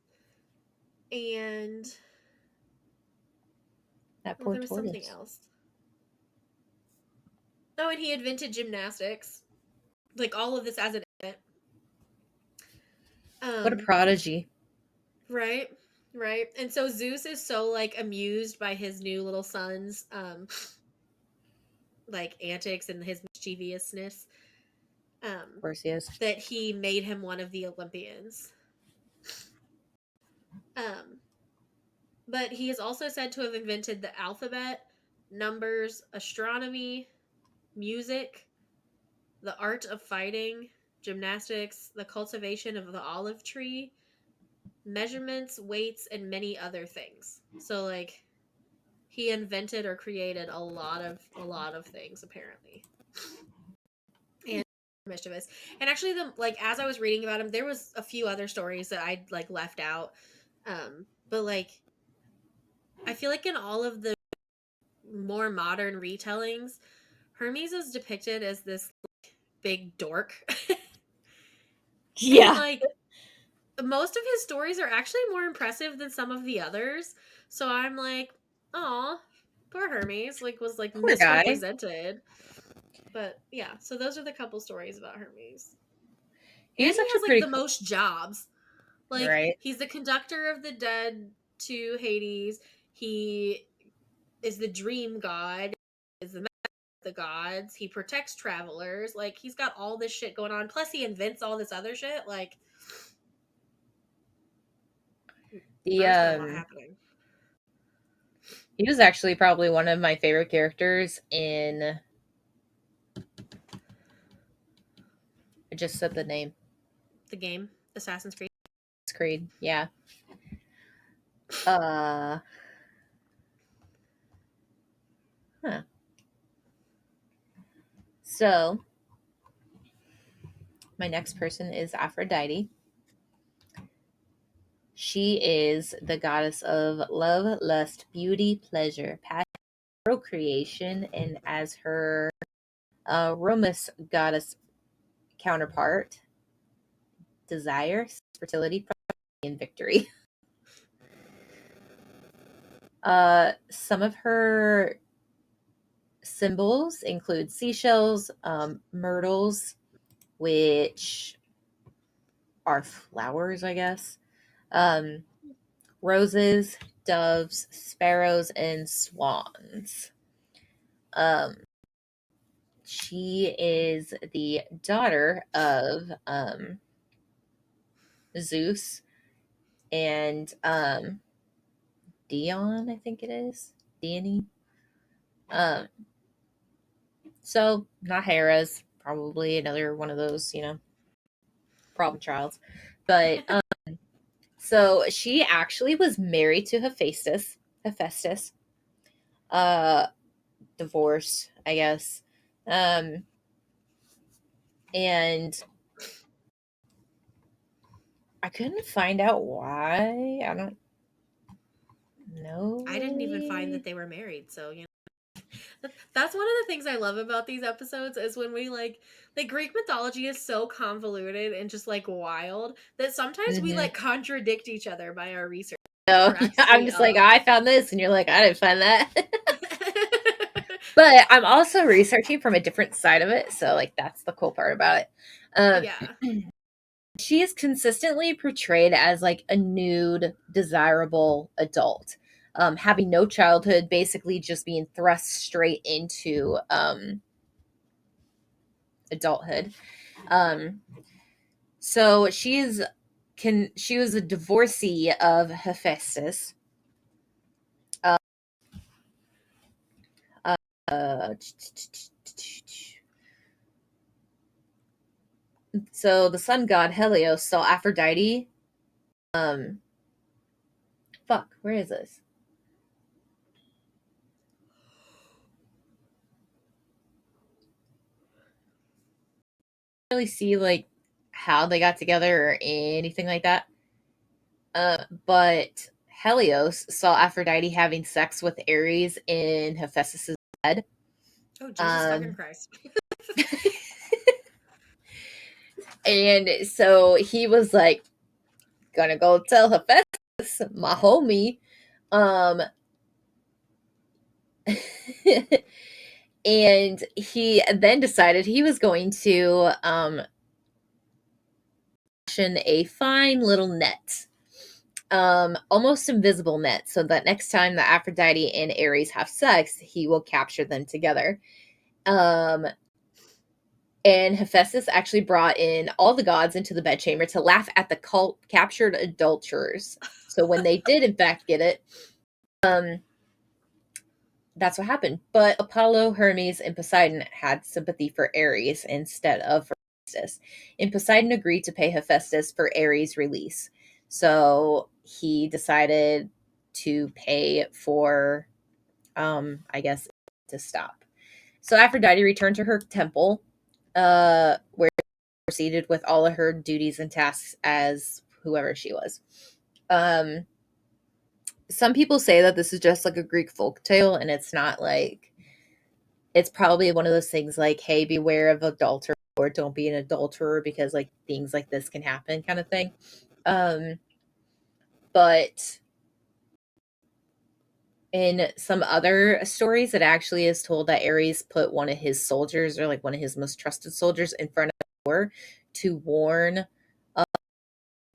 and That oh, poor there was something tortoise. else. Oh, and he invented gymnastics. Like all of this as an infant. What a Um, prodigy. right, right. And so Zeus is so like amused by his new little son's like antics and his mischievousness, Of course he is. that he made him one of the Olympians. Um, but he is also said to have invented the alphabet, numbers, astronomy, music, the art of fighting, gymnastics, the cultivation of the olive tree, measurements, weights, and many other things. So like he invented or created a lot of things apparently. And mischievous. And actually the like as I was reading about him, there was a few other stories that I'd like left out. But like I feel like in all of the more modern retellings, Hermes is depicted as this big dork. And Yeah. like most of his stories are actually more impressive than some of the others. So I'm like, oh, poor Hermes, like was like Poor guy. misrepresented. But yeah, so those are the couple stories about Hermes. He And was he actually has like pretty the cool. most jobs. Like Right. he's the conductor of the dead to Hades. He is the dream god. Is the gods. He protects travelers. Like he's got all this shit going on. Plus he invents all this other shit. Like The There's been a lot happening. he was actually probably one of my favorite characters in. I just said the name. The game, Assassin's Creed. Creed. Yeah. Uh. Huh. So my next person is Aphrodite. She is the goddess of love, lust, beauty, pleasure, passion, procreation, and as her Romus goddess counterpart, desire, fertility, and victory. Some of her symbols include seashells, myrtles, which are flowers, I guess, um, roses, doves, sparrows, and swans. Um, she is the daughter of Zeus and Dion, I think it is. Dione. Um, so not Hera's, probably another one of those, problem childs. But so she actually was married to Hephaestus, uh, divorced, I guess. Um, and I couldn't find out why. I don't know I didn't even find that really. they were married, so that's one of the things I love about these episodes is when we like Greek mythology is so convoluted and just like wild that sometimes we Hmm. like contradict each other by our research. So We're yeah, I'm actually just like, I found this, and you're like, I didn't find that. but But I'm also researching from a different side of it, so like that's the cool part about it. Um, yeah. she is consistently portrayed as like a nude, desirable adult, having no childhood, basically just being thrust straight into adulthood. Um, so she was a divorcee of Hephaestus. Uh, so the sun god Helios saw Aphrodite. Um, fuck, where is this? Really see like how they got together or anything like that. But Helios saw Aphrodite having sex with Ares in Hephaestus' bed. Oh Jesus fucking Um, Christ. and so he was like, gonna go tell Hephaestus, my homie. Um, and he then decided he was going to fashion a fine little net, almost invisible net, so that next time that Aphrodite and Ares have sex, he will capture them together. Um, and Hephaestus actually brought in all the gods into the bedchamber to laugh at the captured adulterers. So when they did, in fact, get it, um, that's what happened. But Apollo, Hermes, and Poseidon had sympathy for Ares instead of for Hephaestus. And Poseidon agreed to pay Hephaestus for Ares' release. So he decided to pay for, I guess, to stop. So Aphrodite returned to her temple, where she proceeded with all of her duties and tasks as whoever she was. Um, some people say that this is just like a Greek folk tale, and it's not like it's probably one of those things like, hey, beware of adulterer or don't be an adulterer because like things like this can happen kind of thing. Um, but in some other stories, it actually is told that Ares put one of his soldiers or like one of his most trusted soldiers in front of the door to warn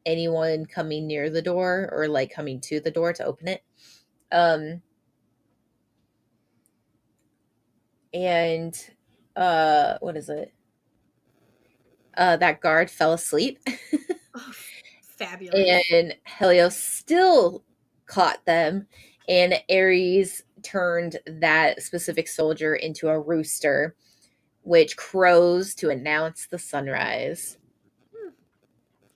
anyone coming near the door or like coming to the door to open it. Um, and what is it? That guard fell asleep. Fabulous. and Helios still caught them, and Ares turned that specific soldier into a rooster, which crows to announce the sunrise. Hmm.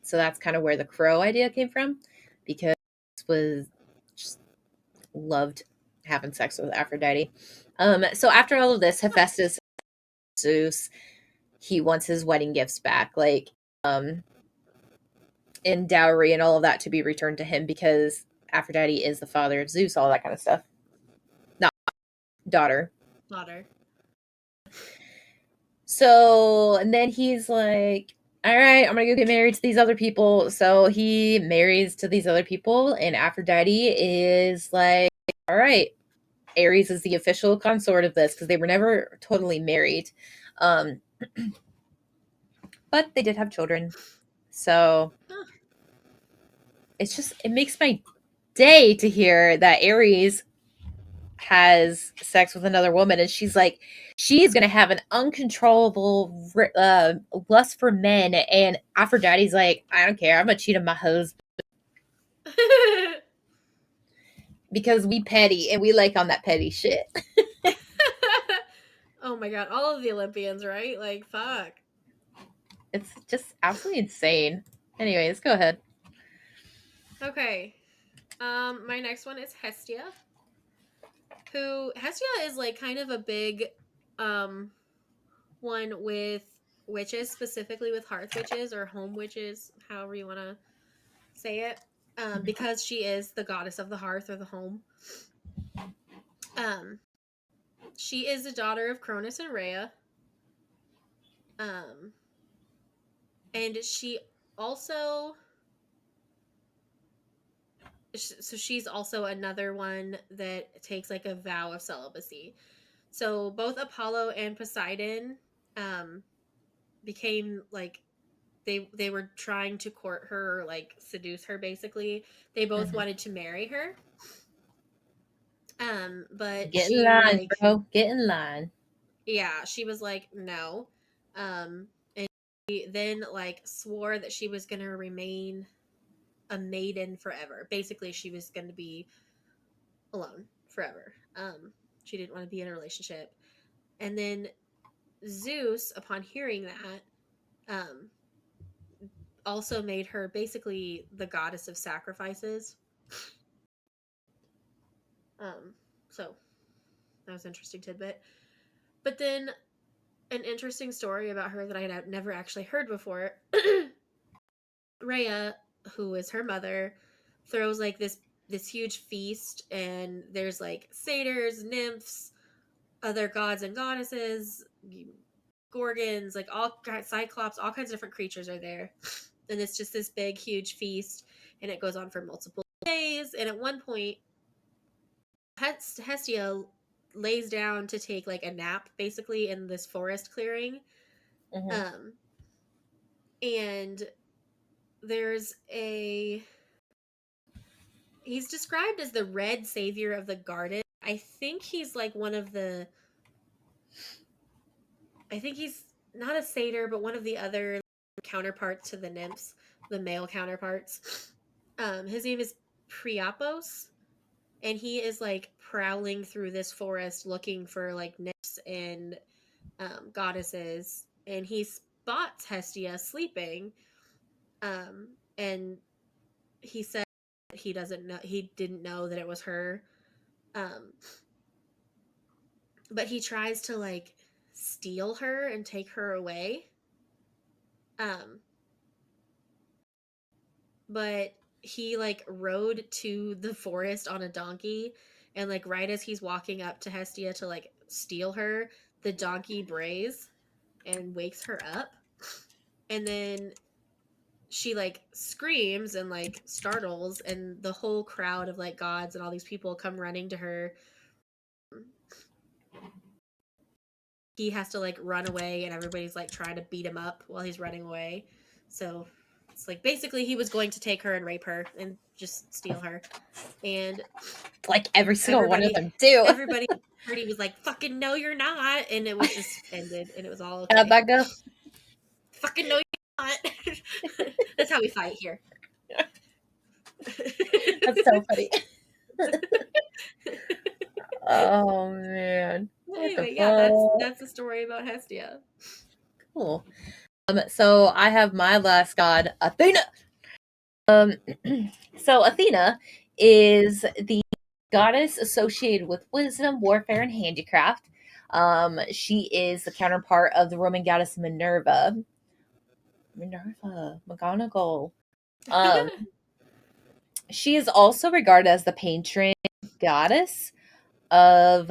So that's kind of where the crow idea came from, because was just loved having sex with Aphrodite. So after all of this, Hephaestus, Zeus, he wants his wedding gifts back, like in dowry and all of that to be returned to him because Aphrodite is the father of Zeus, all that kind of stuff. Not daughter. Daughter. So, and then he's like, all right, I'm going to go get married to these other people. So he marries to these other people, and Aphrodite is like, all right, Ares is the official consort of this because they were never totally married. Um, but they did have children. So Huh. it's just, it makes my day to hear that Ares has sex with another woman, and she's like, she's gonna have an uncontrollable lust for men, and Aphrodite's like, I don't care, I'm gonna cheat on my husband because we petty and we like on that petty shit. Oh my god, all of the Olympians, right? Like, fuck. It's just absolutely insane. Anyways, go ahead. Okay. My next one is Hestia. Who Hestia is like kind of a big um one with witches, specifically with hearth witches or home witches, however you want to say it. Because she is the goddess of the hearth or the home. Um, she is the daughter of Cronus and Rhea. Um, and she also, so she's also another one that takes like a vow of celibacy. So both Apollo and Poseidon um, became like they were trying to court her or like seduce her basically. They both Mhm. wanted to marry her. But Get in she line, like bro. Get in line. yeah, she was like no. And she then like swore that she was going to remain a maiden forever. Basically, she was going to be alone forever. She didn't want to be in a relationship. And then Zeus, upon hearing that, um, also made her basically the goddess of sacrifices. Um, so that was an interesting tidbit. But then an interesting story about her that I had never actually heard before. Rhea, who is her mother, throws like this huge feast, and there's like satyrs, nymphs, other gods and goddesses, gorgons, like all cyclops, all kinds of different creatures are there, and it's just this big, huge feast, and it goes on for multiple days. And at one point, Hestia lays down to take like a nap, basically in this forest clearing, Hmm. um, and there's a he's described as the red savior of the garden. I think he's like one of the I think he's not a satyr, but one of the other counterparts to the nymphs, the male counterparts. His name is Priapos, and he is like prowling through this forest looking for like nymphs and goddesses, and he spots Hestia sleeping, and he said he didn't know that it was her, um, but he tries to like steal her and take her away. Um, but he like rode to the forest on a donkey, and like right as he's walking up to Hestia to like steal her, the donkey brays and wakes her up, and then she like screams and like startles, and the whole crowd of like gods and all these people come running to her. He has to like run away, and everybody's like trying to beat him up while he's running away. So it's like basically he was going to take her and rape her and just steal her. And Like every single one of everybody them do. everybody party was like, fucking no you're not, and it was just ended and it was all How'd okay. that go? Fucking no you're not. That's how we fight here. That's so funny. Oh man. What the Anyway, yeah, fuck? that's the story about Hestia. Cool. So I have my last god, Athena. Um, so Athena is the goddess associated with wisdom, warfare, and handicraft. She is the counterpart of the Roman goddess Minerva. Minerva, McGonagall. Um, she is also regarded as the patron goddess of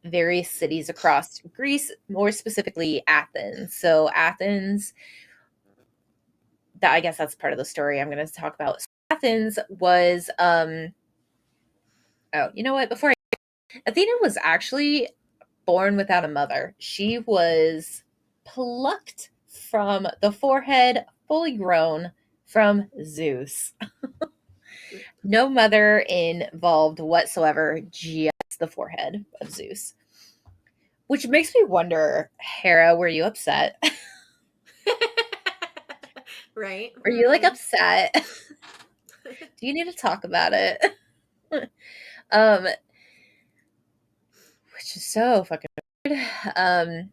various cities across Greece, more specifically Athens. So Athens, that I guess that's part of the story I'm going to talk about. So Athens was oh, you know what? Athena was actually born without a mother. She was plucked from the forehead, fully grown from Zeus. No mother involved whatsoever, just the forehead of Zeus. Which makes me wonder, Hera, were you upset? Right? Were you like upset? Do you need to talk about it? um, which is so fucking weird.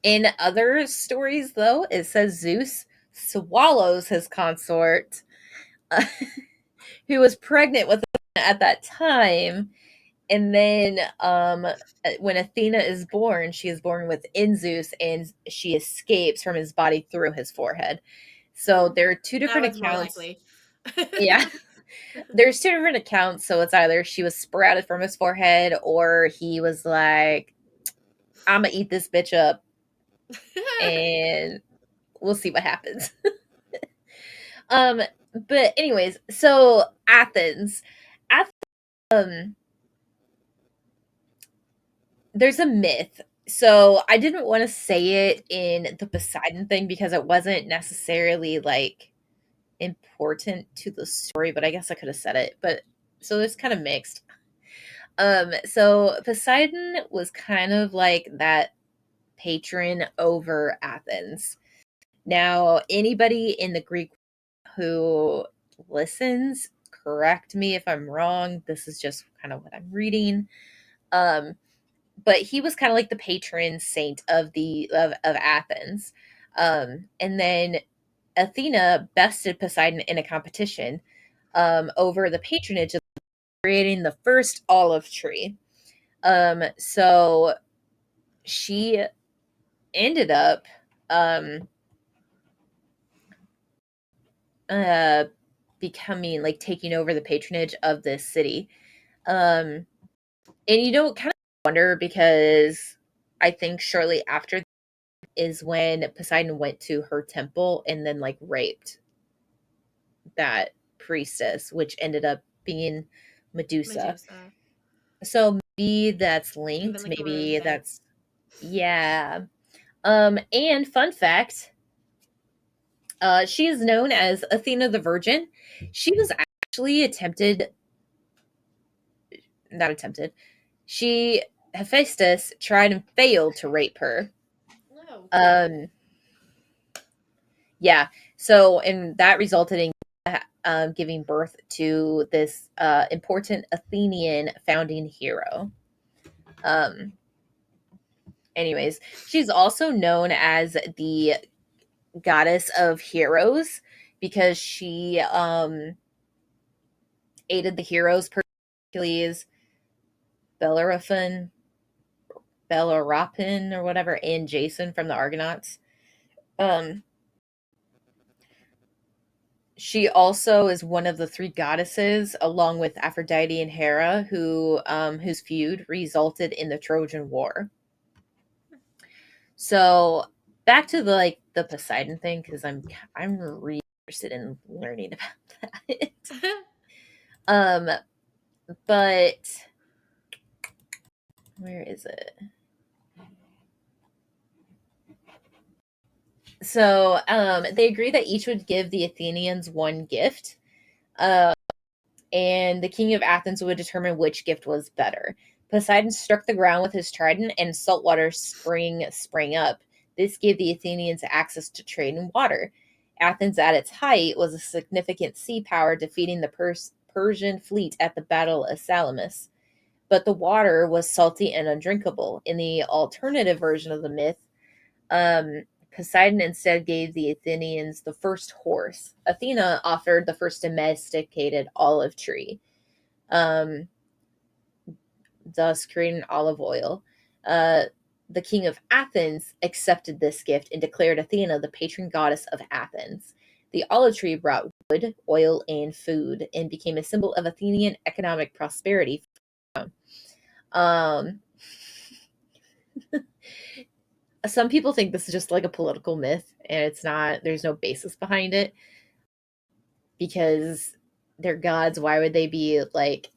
In other stories, though, it says Zeus swallows his consort, uh, who was pregnant with him at that time. And then when Athena is born, she is born within Zeus and she escapes from his body through his forehead. So there are two That different one's more accounts. likely. Yeah. There's two different accounts. So it's either she was sprouted from his forehead or he was like, I'm going to eat this bitch up and we'll see what happens. um, but anyways, so Athens. Athens, um, there's a myth. So I didn't want to say it in the Poseidon thing because it wasn't necessarily like important to the story, but I guess I could have said it. But so it's kind of mixed. So Poseidon was kind of like that patron over Athens. Now, anybody in the Greek who listens, correct me if I'm wrong. This is just kind of what I'm reading. Um, but he was kind of like the patron saint of of Athens. And then Athena bested Poseidon in a competition over the patronage of creating the first olive tree. So she ended up um, uh, becoming like taking over the patronage of this city. Um, and kind of wonder because I think shortly after is when Poseidon went to her temple and then like raped that priestess, which ended up being Medusa. Medusa. So maybe that's Even linked. like a Maybe rune that's yeah. And fun fact, she is known as Athena the Virgin. She was actually not attempted. She Hephaestus tried and failed to rape her. No. Um, yeah. So, and that resulted in giving birth to this important Athenian founding hero. Um, anyways, she's also known as the goddess of heroes because she aided the heroes, Hercules, Bellerophon, Bellerophon, or whatever, and Jason from the Argonauts. Um, she also is one of the three goddesses, along with Aphrodite and Hera, whose feud resulted in the Trojan War. So back to the Poseidon thing because I'm really interested in learning about that. um, but where is it? So they agree that each would give the Athenians one gift. Uh, and the king of Athens would determine which gift was better. Poseidon struck the ground with his trident, and saltwater sprang up. This gave the Athenians access to trade and water. Athens at its height was a significant sea power, defeating the Persian fleet at the Battle of Salamis. But the water was salty and undrinkable. In the alternative version of the myth, Poseidon instead gave the Athenians the first horse. Athena offered the first domesticated olive tree, um, thus creating olive oil. Uh, the king of Athens accepted this gift and declared Athena the patron goddess of Athens. The olive tree brought wood, oil, and food and became a symbol of Athenian economic prosperity. Um, some people think this is just like a political myth, and it's not, there's no basis behind it because they're gods. Why would they be like,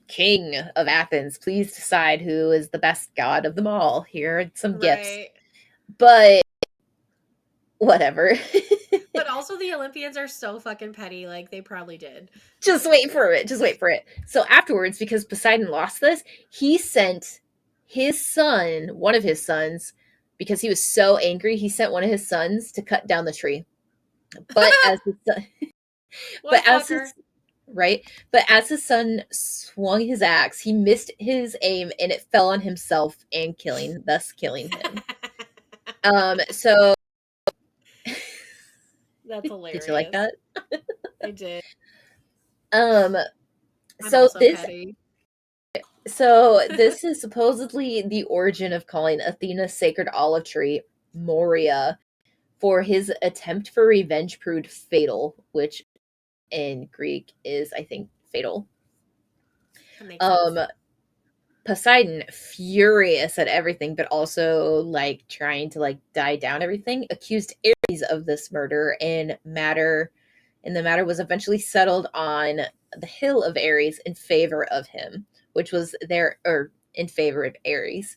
King of Athens, please decide who is the best god of them all? Here are some gifts. Right. But whatever. But also the Olympians are so fucking petty. Like, they probably did. Just wait for it. Just wait for it. So afterwards, because Poseidon lost this, he sent his son, one of his sons, because he was so angry, he sent one of his sons to cut down the tree. But as his son, What but a as fucker. his right, but as his son swung his axe, he missed his aim and it fell on himself and thus killing him. So That's did you like hilarious. that? I did. Um, I'm so also this petty. So this is supposedly the origin of calling Athena's sacred olive tree Moria, for his attempt for revenge proved fatal, which in Greek is, I think, fatal. That makes sense. Um, Poseidon, furious at everything, but also like trying to like die down everything, accused Ares of this murder, and the matter was eventually settled on the hill of Ares in favor of him, which was there, or in favor of Ares,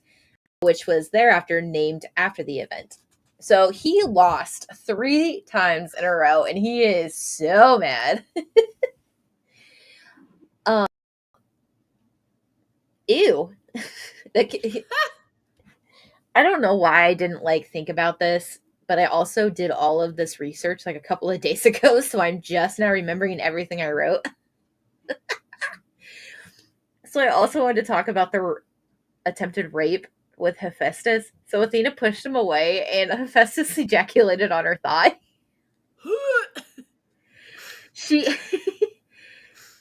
which was thereafter named after the event. So he lost 3 times in a row, and he is so mad. um, Ew. Like, I don't know why I didn't like think about this, but I also did all of this research like a couple of days ago, so I'm just now remembering everything I wrote. So I also wanted to talk about the attempted rape with Hephaestus. So Athena pushed him away, and Hephaestus ejaculated on her thigh. She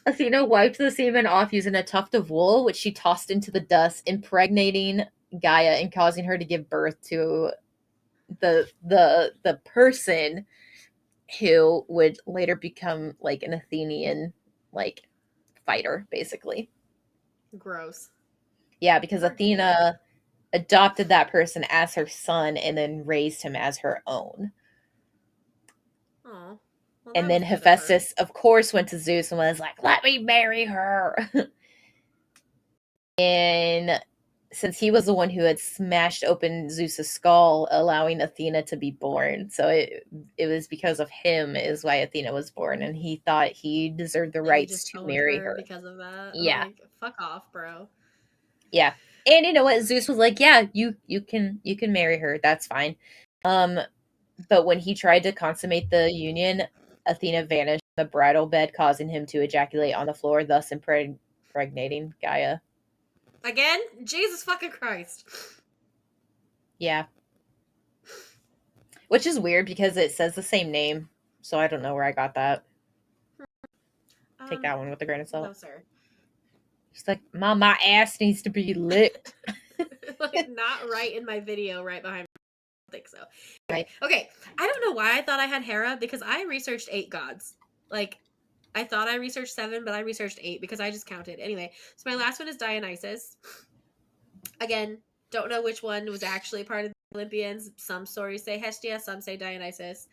Athena wiped the semen off using a tuft of wool, which she tossed into the dust, impregnating Gaia and causing her to give birth to the person who would later become like an Athenian like fighter, basically. Gross. Yeah, because Poor kid. Athena adopted that person as her son and then raised him as her own. Oh. Well, And that then was good of her. Hephaestus, of course, went to Zeus and was like, "Let me marry her." And since he was the one who had smashed open Zeus's skull, allowing Athena to be born, so it was because of him is why Athena was born, and he thought he deserved the And he rights just to owned marry her her. because of that. Yeah, Like, fuck off, bro. yeah. And you know what? Zeus was like, "Yeah, you can marry her. That's fine." Um, but when he tried to consummate the union, Athena vanished from the bridal bed, causing him to ejaculate on the floor, thus impregnating Gaia. Again? Jesus fucking Christ. Yeah. Which is weird because it says the same name, so I don't know where I got that. Take Um, that one with a grain of no, salt. sir. She's like, Mom, my ass needs to be licked. Like, not right in my video right behind me. I don't think so. Right. Anyway, okay. I don't know why I thought I had Hera because I researched 8 gods. Like, I thought I researched 7, but I researched 8 because I just counted. Anyway, so my last one is Dionysus. Again, don't know which one was actually part of the Olympians. Some stories say Hestia, some say Dionysus.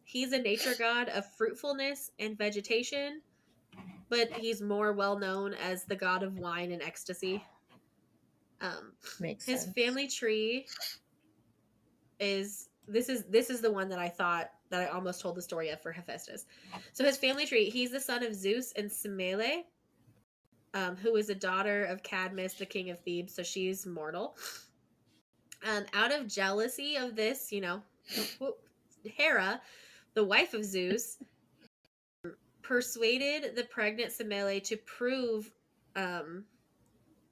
He's a nature god of fruitfulness and vegetation, but he's more well known as the god of wine and ecstasy. Um, Makes his sense. family tree is this is the one that I thought that I almost told the story of for Hephaestus. So his family tree, he's the son of Zeus and Semele, who is a daughter of Cadmus, the king of Thebes. So she's mortal. Out of jealousy of this, Hera the wife of Zeus, persuaded the pregnant Semele to prove um,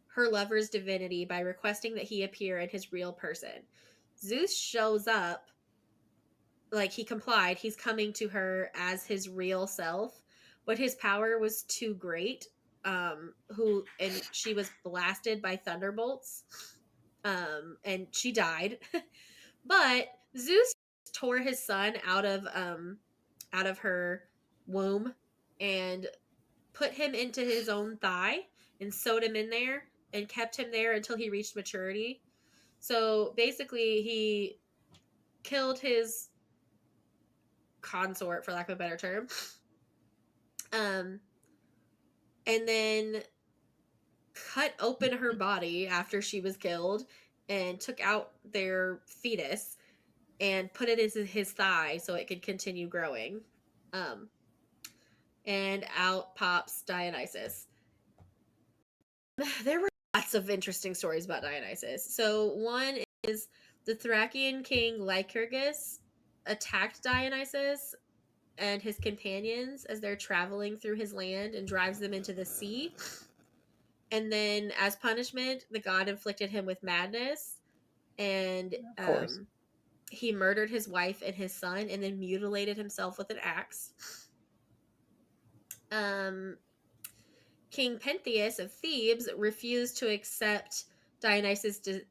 her lover's divinity by requesting that he appear in his real person. Zeus shows up, like he complied. He's coming to her as his real self, but his power was too great. And she was blasted by thunderbolts, and she died. But Zeus tore his son out of her womb and put him into his own thigh and sewed him in there and kept him there until he reached maturity. So basically, he killed his consort, for lack of a better term, um, and then cut open her body after she was killed and took out their fetus and put it into his thigh so it could continue growing. Um, and out pops Dionysus. There were lots of interesting stories about Dionysus. So one is the Thracian king Lycurgus attacked Dionysus and his companions as they're traveling through his land and drives them into the sea. And then, as punishment, the god inflicted him with madness, and Of course. he murdered his wife and his son, and then mutilated himself with an axe. Um, King Pentheus of Thebes refused to accept Dionysus's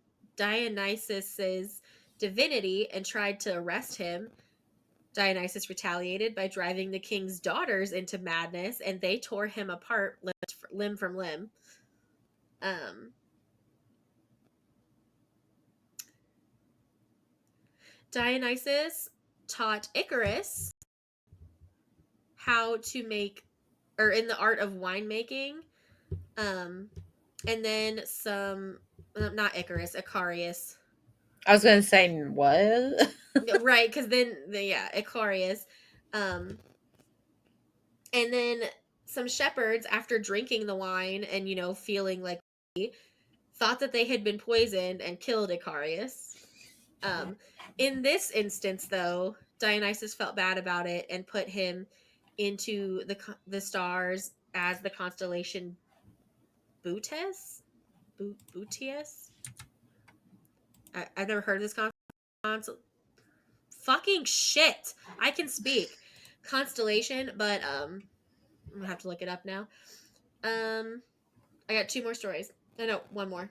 divinity and tried to arrest him. Dionysus retaliated by driving the king's daughters into madness, and they tore him apart limb from limb. Dionysus taught Icarus how to make, or in the art of winemaking, and then some, not Icarus, Icarius. I was gonna say what? Right, because then, yeah, Icarius. And then some shepherds, after drinking the wine and, feeling like thought that they had been poisoned and killed Icarius. In this instance, though, Dionysus felt bad about it and put him into the stars as the constellation Bootes. Bootius. I've never heard of this constellation. Fucking shit! I can speak constellation, but I'm gonna have to look it up now. I got two more stories. No, one more.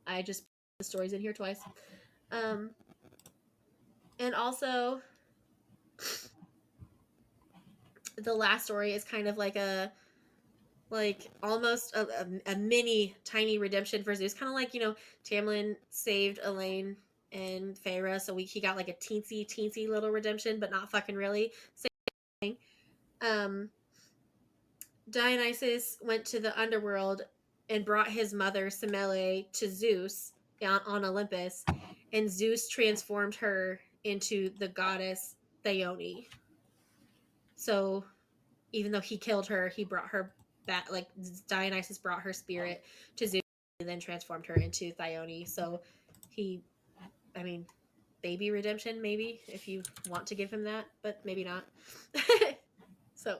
I just put the stories in here twice. And also, the last story is kind of like almost a mini tiny redemption for Zeus, kind of like Tamlin saved Elaine and Feyre, so he got like a teensy little redemption, but not fucking really. Same thing. Dionysus went to the underworld and brought his mother Semele to Zeus on Olympus, and Zeus transformed her into the goddess Thyone. So even though he killed her, he brought her back. Like Dionysus brought her spirit to Zeus and then transformed her into Thyone. So baby redemption, maybe, if you want to give him that, but maybe not. So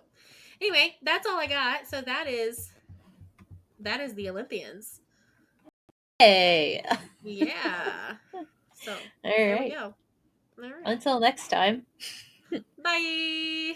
anyway, that's all I got. So that is the Olympians. Hey. Yeah. So All there we right. go. All right. Until next time. Bye.